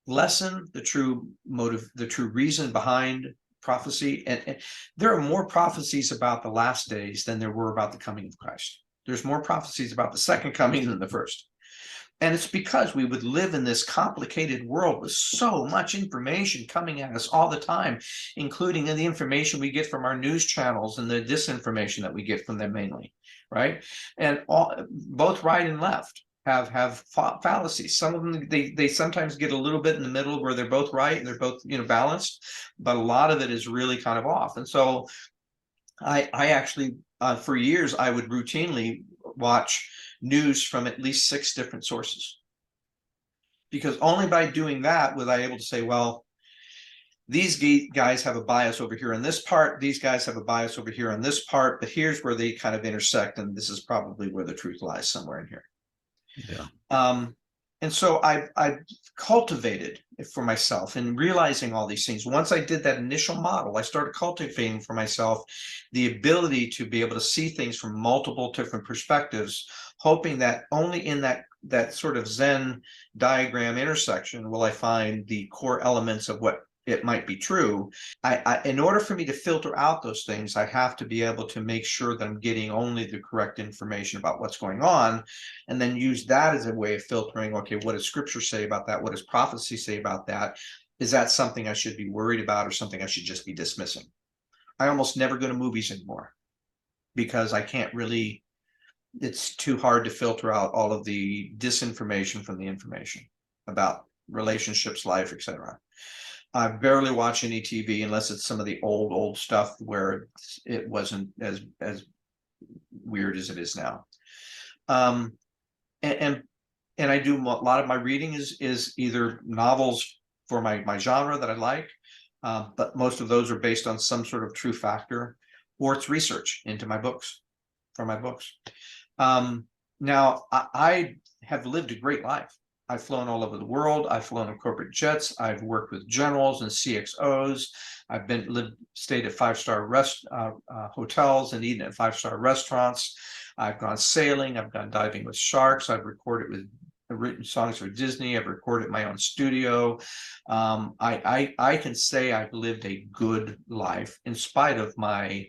lesson, the true motive, the true reason behind prophecy. And there are more prophecies about the last days than there were about the coming of Christ. There's more prophecies about the second coming than the first. And it's because we would live in this complicated world with so much information coming at us all the time, including in the information we get from our news channels and the disinformation that we get from them mainly, right? And both right and left have fallacies. Some of them, they sometimes get a little bit in the middle where they're both right and they're both balanced, but a lot of it is really kind of off. And so I actually for years I would routinely watch news from at least 6 different sources, because only by doing that was I able to say, well, these guys have a bias over here in this part, these guys have a bias over here on this part, but here's where they kind of intersect, and this is probably where the truth lies, somewhere in here. Yeah. And so I cultivated it for myself, and realizing all these things. Once I did that initial model, I started cultivating for myself the ability to be able to see things from multiple different perspectives, hoping that only in that sort of Zen diagram intersection will I find the core elements of what it might be true. In order for me to filter out those things, I have to be able to make sure that I'm getting only the correct information about what's going on, and then use that as a way of filtering. Okay, what does scripture say about that? What does prophecy say about that? Is that something I should be worried about, or something I should just be dismissing? I almost never go to movies anymore, because I can't really, it's too hard to filter out all of the disinformation from the information about relationships, life, etc. I barely watch any TV unless it's some of the old stuff where it wasn't as weird as it is now. And I do a lot of my reading is either novels for my genre that I like, but most of those are based on some sort of true factor, or it's research into my books, for my books. Now I have lived a great life. I've flown all over the world. I've flown in corporate jets. I've worked with generals and CXOs. I've stayed at 5-star hotels and eaten at 5-star restaurants. I've gone sailing. I've gone diving with sharks. I've recorded with written songs for Disney. I've recorded my own studio. I can say I've lived a good life in spite of my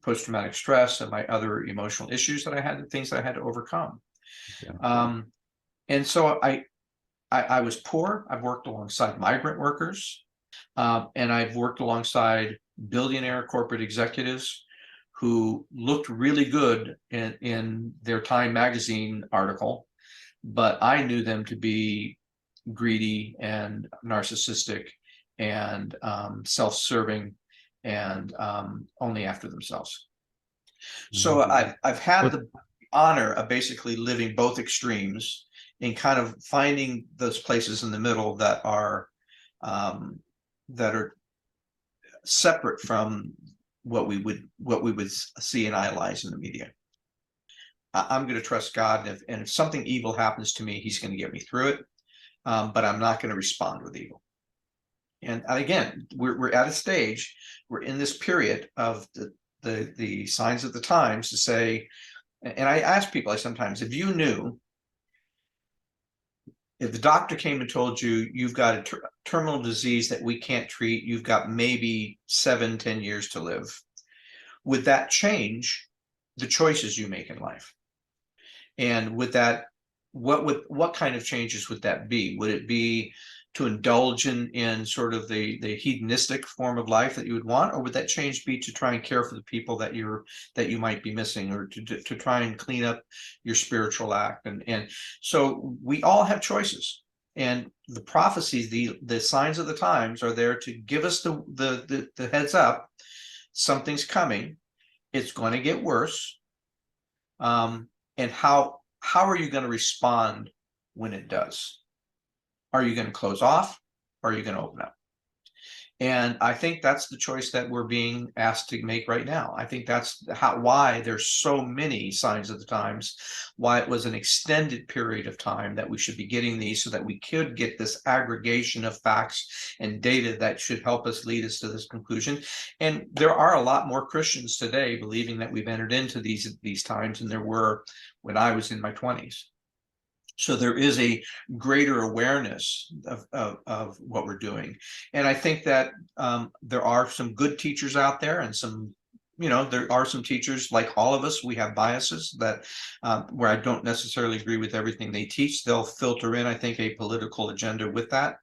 post-traumatic stress and my other emotional issues that I had and things that I had to overcome. Yeah. And so I was poor. I've worked alongside migrant workers, and I've worked alongside billionaire corporate executives who looked really good in their Time magazine article, but I knew them to be greedy and narcissistic and self-serving and only after themselves. So I've had the honor of basically living both extremes and kind of finding those places in the middle that are separate from what we would see and idolize in the media. I'm going to trust God, and if something evil happens to me, He's going to get me through it. But I'm not going to respond with evil. And again, we're at a stage, we're in this period of the signs of the times to say, and I ask people, I sometimes, if you knew, if the doctor came and told you you've got a terminal disease that we can't treat, you've got maybe 7-10 years to live, would that change the choices you make in life? And with that, what kind of changes would that be? Would it be to indulge in sort of the hedonistic form of life that you would want, or would that change be to try and care for the people that you might be missing, or to try and clean up your spiritual act? And so we all have choices, and the prophecies, the signs of the times, are there to give us the heads up. Something's coming. It's going to get worse. And how are you going to respond when it does? Are you going to close off, or are you going to open up? And I think that's the choice that we're being asked to make right now. I think that's why there's so many signs of the times, why it was an extended period of time that we should be getting these, so that we could get this aggregation of facts and data that should help us lead us to this conclusion. And there are a lot more Christians today believing that we've entered into these times than there were when I was in my 20s. So there is a greater awareness of what we're doing. And I think that there are some good teachers out there, and some, there are some teachers, like all of us, we have biases that where I don't necessarily agree with everything they teach. They'll filter in, I think, a political agenda with that.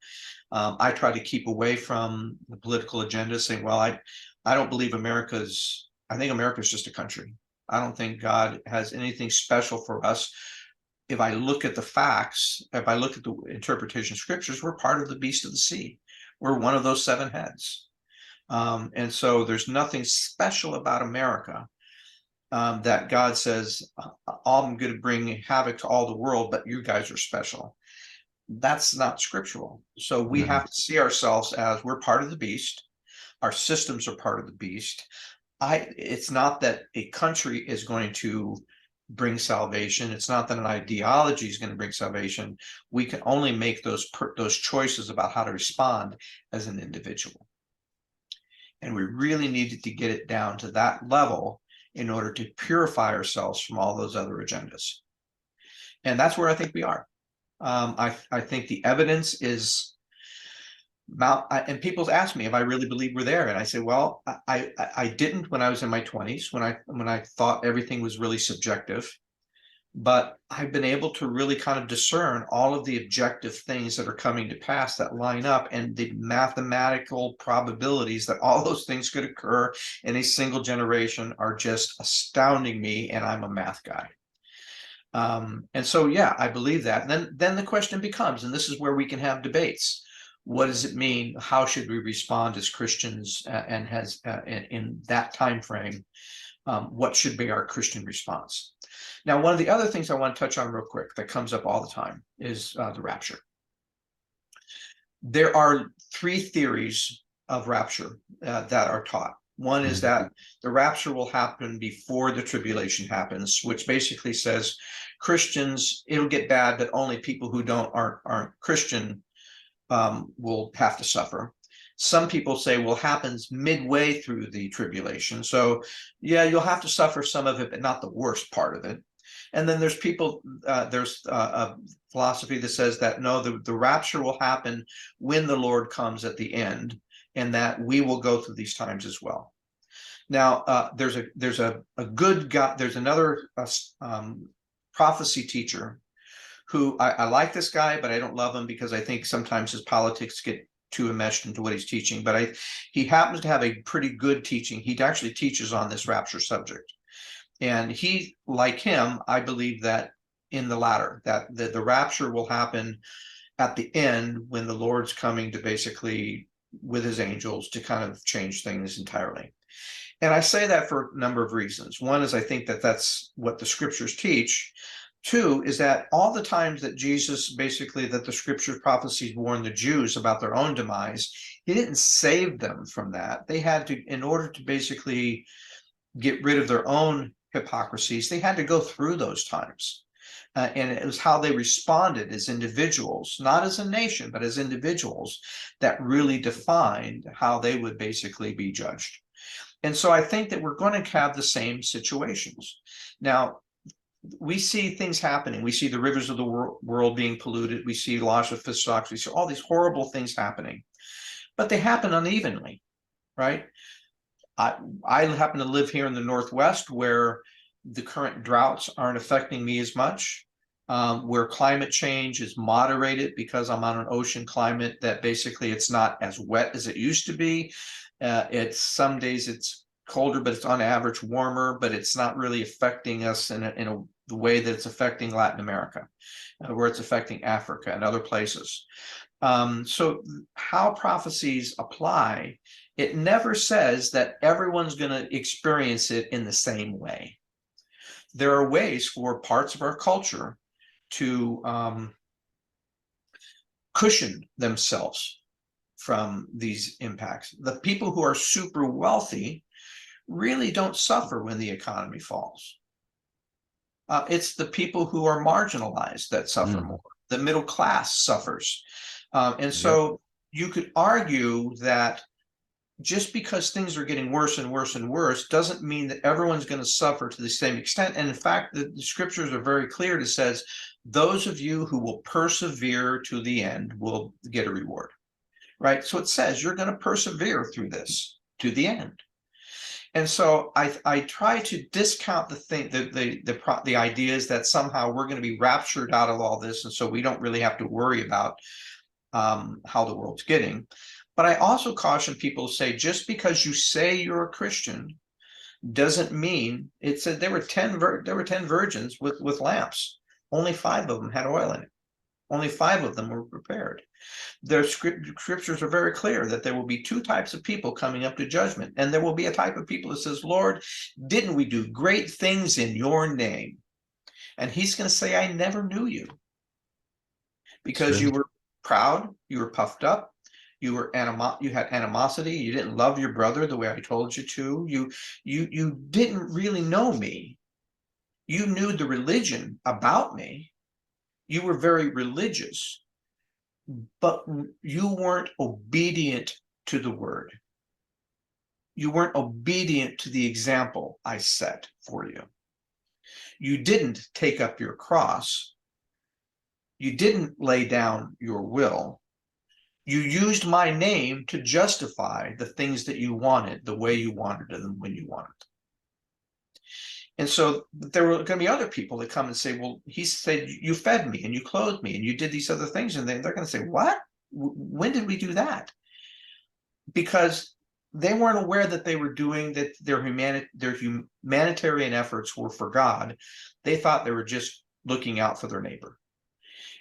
I try to keep away from the political agenda, saying, well, I don't believe I think America's just a country. I don't think God has anything special for us. If I look at the facts, if I look at the interpretation of scriptures, we're part of the beast of the sea. We're one of those 7 heads. And so there's nothing special about America that God says, I'm going to bring havoc to all the world, but you guys are special. That's not scriptural. So we have to see ourselves as we're part of the beast. Our systems are part of the beast. It's not that a country is going to bring salvation. It's not that an ideology is going to bring salvation. We can only make those choices about how to respond as an individual. And we really needed to get it down to that level in order to purify ourselves from all those other agendas. And that's where I think we are. I think the evidence is and people ask me if I really believe we're there, and I say, well, I didn't when I was in my 20s, when I thought everything was really subjective, but I've been able to really kind of discern all of the objective things that are coming to pass that line up, and the mathematical probabilities that all those things could occur in a single generation are just astounding me, and I'm a math guy. And so, yeah, I believe that. And then the question becomes, and this is where we can have debates. What does it mean? How should we respond as Christians, and in that time frame? What should be our Christian response? Now, one of the other things I want to touch on real quick that comes up all the time is the rapture. There are 3 theories of rapture that are taught. One is that the rapture will happen before the tribulation happens, which basically says Christians, it'll get bad, but only people who aren't Christian will have to suffer. Some people say, well, happens midway through the tribulation. So yeah, you'll have to suffer some of it, but not the worst part of it. And then there's people, there's a philosophy that says that no, the rapture will happen when the Lord comes at the end, and that we will go through these times as well. Now, there's a good guy. There's another prophecy teacher who I like this guy, but I don't love him because I think sometimes his politics get too enmeshed into what he's teaching. But he happens to have a pretty good teaching. He actually teaches on this rapture subject. And he, like him, I believe that in the latter, that the rapture will happen at the end when the Lord's coming to basically, with his angels, to kind of change things entirely. And I say that for a number of reasons. One is I think that that's what the scriptures teach. Two is that all the times that Jesus, basically, that the scripture prophecies warned the Jews about their own demise, he didn't save them from that. They had to, in order to basically get rid of their own hypocrisies, they had to go through those times. And it was how they responded as individuals, not as a nation, but as individuals, that really defined how they would basically be judged. And so I think that we're going to have the same situations. Now, we see things happening. We see the rivers of the world being polluted. We see loss of fish stocks. We see all these horrible things happening, but they happen unevenly, right? I happen to live here in the Northwest, where the current droughts aren't affecting me as much, where climate change is moderated because I'm on an ocean climate that basically it's not as wet as it used to be. It's some days it's colder, but it's on average warmer, but it's not really affecting us in the way that it's affecting Latin America, where it's affecting Africa and other places. So how prophecies apply, it never says that everyone's going to experience it in the same way. There are ways for parts of our culture to cushion themselves from these impacts. The people who are super wealthy really don't suffer when the economy falls. It's the people who are marginalized that suffer more. The middle class suffers. And so you could argue that just because things are getting worse and worse and worse doesn't mean that everyone's going to suffer to the same extent. And in fact, the scriptures are very clear. It says, those of you who will persevere to the end will get a reward, right? So it says you're going to persevere through this to the end. And so I try to discount the ideas that somehow we're going to be raptured out of all this, and so we don't really have to worry about how the world's getting. But I also caution people to say, just because you say you're a Christian doesn't mean. It said there were 10 virgins with lamps. Only 5 of them had oil in it. Only 5 of them were prepared. The scriptures are very clear that there will be 2 types of people coming up to judgment. And there will be a type of people that says, Lord, didn't we do great things in your name? And he's going to say, I never knew you. Because you were proud, you were puffed up, you had animosity, you didn't love your brother the way I told you to. You didn't really know me. You knew the religion about me. You were very religious, but you weren't obedient to the word. You weren't obedient to the example I set for you. You didn't take up your cross. You didn't lay down your will. You used my name to justify the things that you wanted, the way you wanted them, when you wanted them. And so there were going to be other people that come and say, well, he said, you fed me and you clothed me and you did these other things. And they're going to say, what? When did we do that? Because they weren't aware that they were doing that. Their humanitarian efforts were for God. They thought they were just looking out for their neighbor.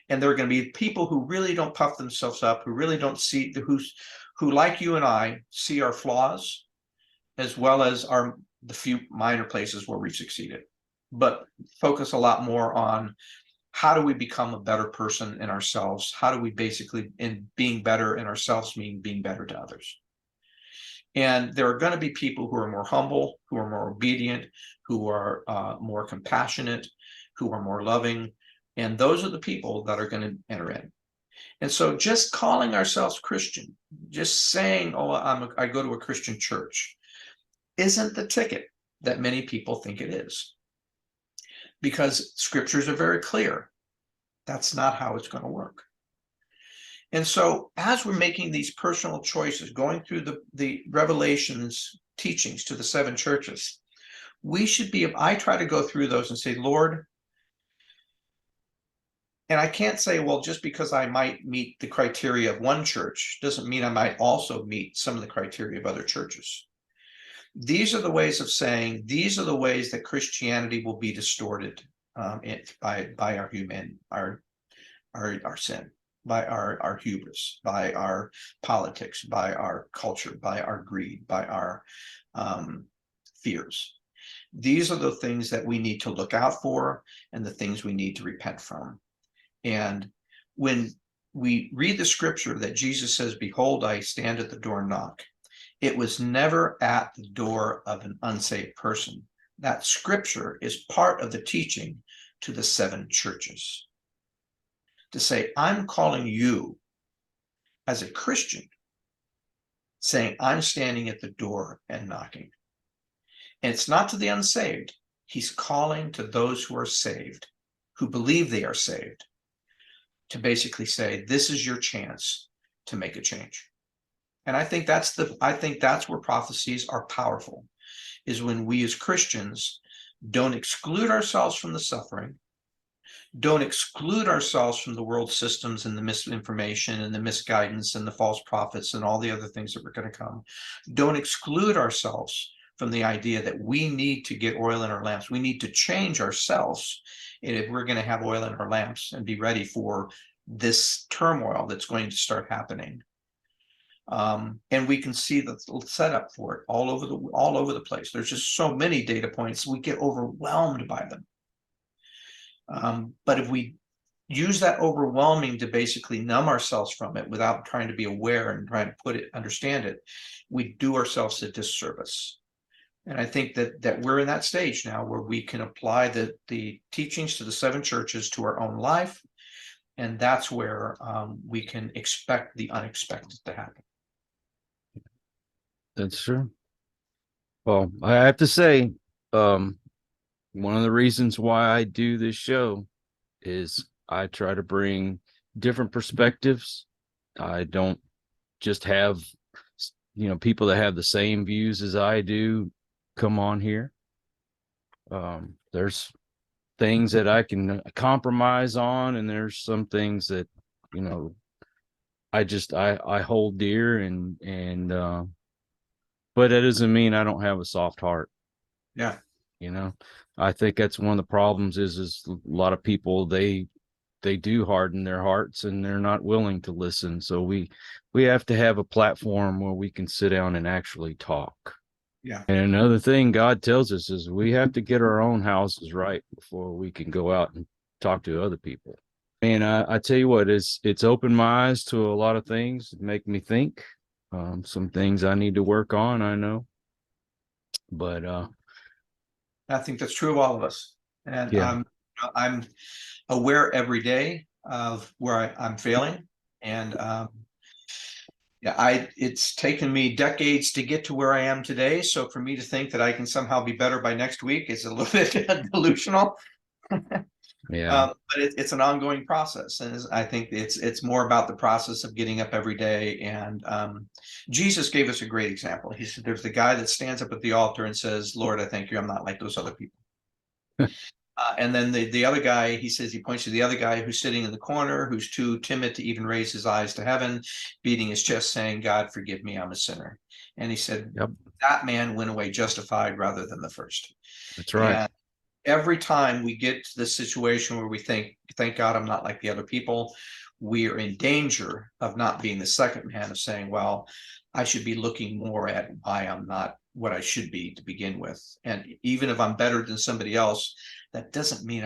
And there are going to be people who really don't puff themselves up, who really don't see, who like you and I see our flaws, as well as the few minor places where we've succeeded, but focus a lot more on how do we become a better person in ourselves? How do we basically, in being better in ourselves, mean being better to others? And there are going to be people who are more humble, who are more obedient, who are more compassionate, who are more loving. And those are the people that are going to enter in. And so just calling ourselves Christian, just saying, oh, I go to a Christian church, isn't the ticket that many people think it is. because scriptures are very clear. That's not how it's going to work. And so as we're making these personal choices, going through the Revelation's teachings to the 7 churches, we should be, I try to go through those and say, Lord, and I can't say, well, just because I might meet the criteria of one church doesn't mean I might also meet some of the criteria of other churches. These are the ways of saying, these are the ways that Christianity will be distorted by our our sin, by our hubris, by our politics, by our culture, by our greed, by our fears. These are the things that we need to look out for and the things we need to repent from. And when we read the scripture that Jesus says, behold, I stand at the door and knock, it was never at the door of an unsaved person. That scripture is part of the teaching to the 7 churches. To say, I'm calling you as a Christian, saying, I'm standing at the door and knocking. And it's not to the unsaved. He's calling to those who are saved, who believe they are saved, to basically say, this is your chance to make a change. And I think that's where prophecies are powerful, is when we as Christians don't exclude ourselves from the suffering, don't exclude ourselves from the world systems and the misinformation and the misguidance and the false prophets and all the other things that were going to come. Don't exclude ourselves from the idea that we need to get oil in our lamps. We need to change ourselves if we're going to have oil in our lamps and be ready for this turmoil that's going to start happening. And we can see the setup for it all over the place. There's just so many data points, we get overwhelmed by them. But if we use that overwhelming to basically numb ourselves from it without trying to be aware and trying to understand it, we do ourselves a disservice. And I think that we're in that stage now where we can apply the teachings to the 7 churches to our own life. And that's where we can expect the unexpected to happen. That's true. Well, I have to say, one of the reasons why I do this show is I try to bring different perspectives. I don't just have, people that have the same views as I do come on here. There's things that I can compromise on, and there's some things that, I hold dear and but that doesn't mean I don't have a soft heart. Yeah. I think that's one of the problems is a lot of people, they do harden their hearts and they're not willing to listen. So we have to have a platform where we can sit down and actually talk. Yeah. And another thing God tells us is we have to get our own houses right before we can go out and talk to other people. And I tell you what, it's opened my eyes to a lot of things that make me think. Some things I need to work on, I know. But I think that's true of all of us. And yeah. I'm aware every day of where I'm failing. And it's taken me decades to get to where I am today. So for me to think that I can somehow be better by next week is a little bit delusional. Yeah. But it's an ongoing process, and I think it's more about the process of getting up every day. And Jesus gave us a great example. He said, "There's the guy that stands up at the altar and says, 'Lord, I thank you, I'm not like those other people.'" And then the other guy, he says, he points to the other guy who's sitting in the corner, who's too timid to even raise his eyes to heaven, beating his chest, saying, "God, forgive me, I'm a sinner." And he said, Yep. That man went away justified rather than the first. That's right. And every time we get to this situation where we think, thank God I'm not like the other people, we are in danger of not being the second man, of saying, well, I should be looking more at why I'm not what I should be to begin with. And even if I'm better than somebody else, that doesn't mean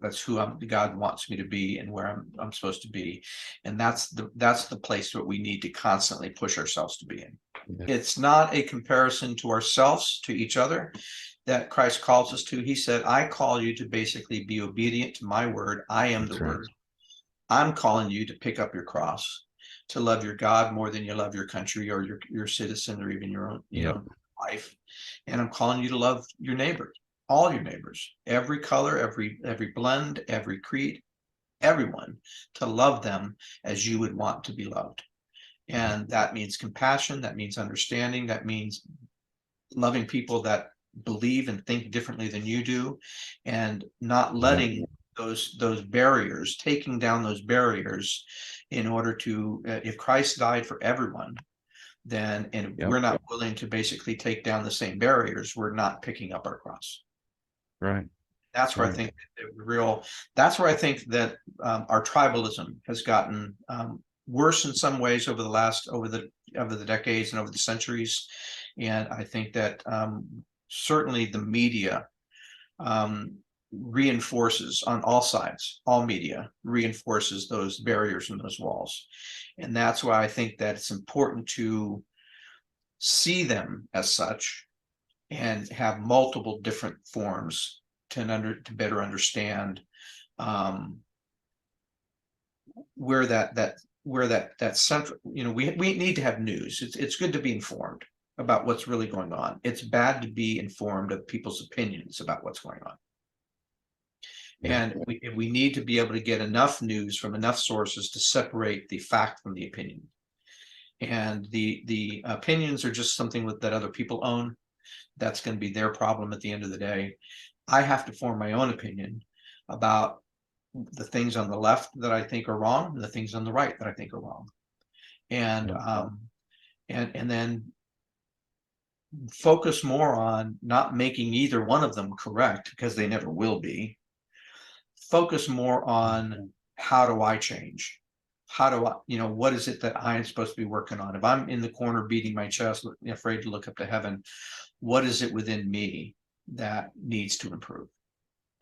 that's who God wants me to be and where I'm supposed to be. And that's the place where we need to constantly push ourselves to be in. Yeah. It's not a comparison to ourselves, to each other, that Christ calls us to. He said, I call you to basically be obedient to my word. I am the word. I'm calling you to pick up your cross, to love your God more than you love your country or your citizen or even your own, life. And I'm calling you to love your neighbor all your neighbors, every color, every blend, every creed, everyone, to love them as you would want to be loved. And that means compassion, that means understanding, that means loving people that believe and think differently than you do, and not letting those barriers, taking down those barriers in order to, if Christ died for everyone, then, and we're not willing to basically take down the same barriers, we're not picking up our cross. Right. That's where I think that's where I think that our tribalism has gotten worse in some ways over the decades and over the centuries. And I think that certainly the media reinforces on all sides, all media reinforces those barriers and those walls. And that's why I think that it's important to see them as such and have multiple different forms to better understand where that central, we need to have news. It's good to be informed about what's really going on. It's bad to be informed of people's opinions about what's going on. And we need to be able to get enough news from enough sources to separate the fact from the opinion. And the opinions are just something that other people own. That's going to be their problem at the end of the day. I have to form my own opinion about the things on the left that I think are wrong, and the things on the right that I think are wrong. And then focus more on not making either one of them correct, because they never will be. Focus more on, how do I change? How do I, what is it that I am supposed to be working on? If I'm in the corner beating my chest, afraid to look up to heaven, what is it within me that needs to improve?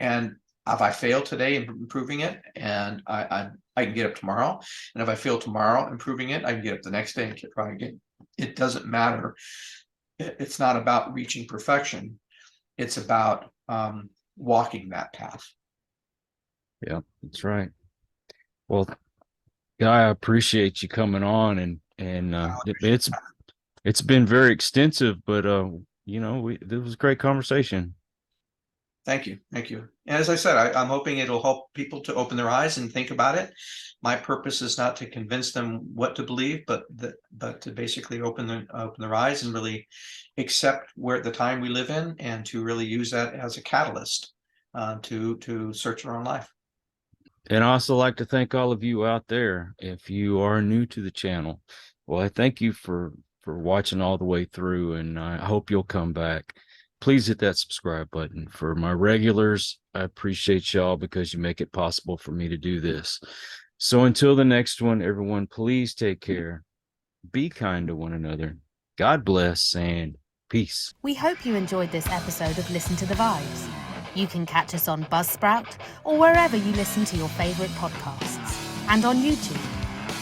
And if I fail today in improving it, and I can get up tomorrow, and if I fail tomorrow improving it, I can get up the next day and try again. It doesn't matter. It's not about reaching perfection. It's about walking that path. Yeah, that's right. Well, Guy, I appreciate you coming on, and it's been very extensive, but it was a great conversation. Thank you. And as I said, I'm hoping it'll help people to open their eyes and think about it. My purpose is not to convince them what to believe, but to basically open their eyes and really accept the time we live in, and to really use that as a catalyst to search their own life. And I also like to thank all of you out there. If you are new to the channel, well, I thank you for watching all the way through, and I hope you'll come back. Please hit that subscribe button. For my regulars, I appreciate y'all, because you make it possible for me to do this. So until the next one, everyone, please take care. Be kind to one another. God bless, and peace. We hope you enjoyed this episode of Listen to the Vibes. You can catch us on Buzzsprout or wherever you listen to your favorite podcasts, and on YouTube.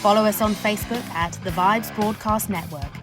Follow us on Facebook at The Vibes Broadcast Network,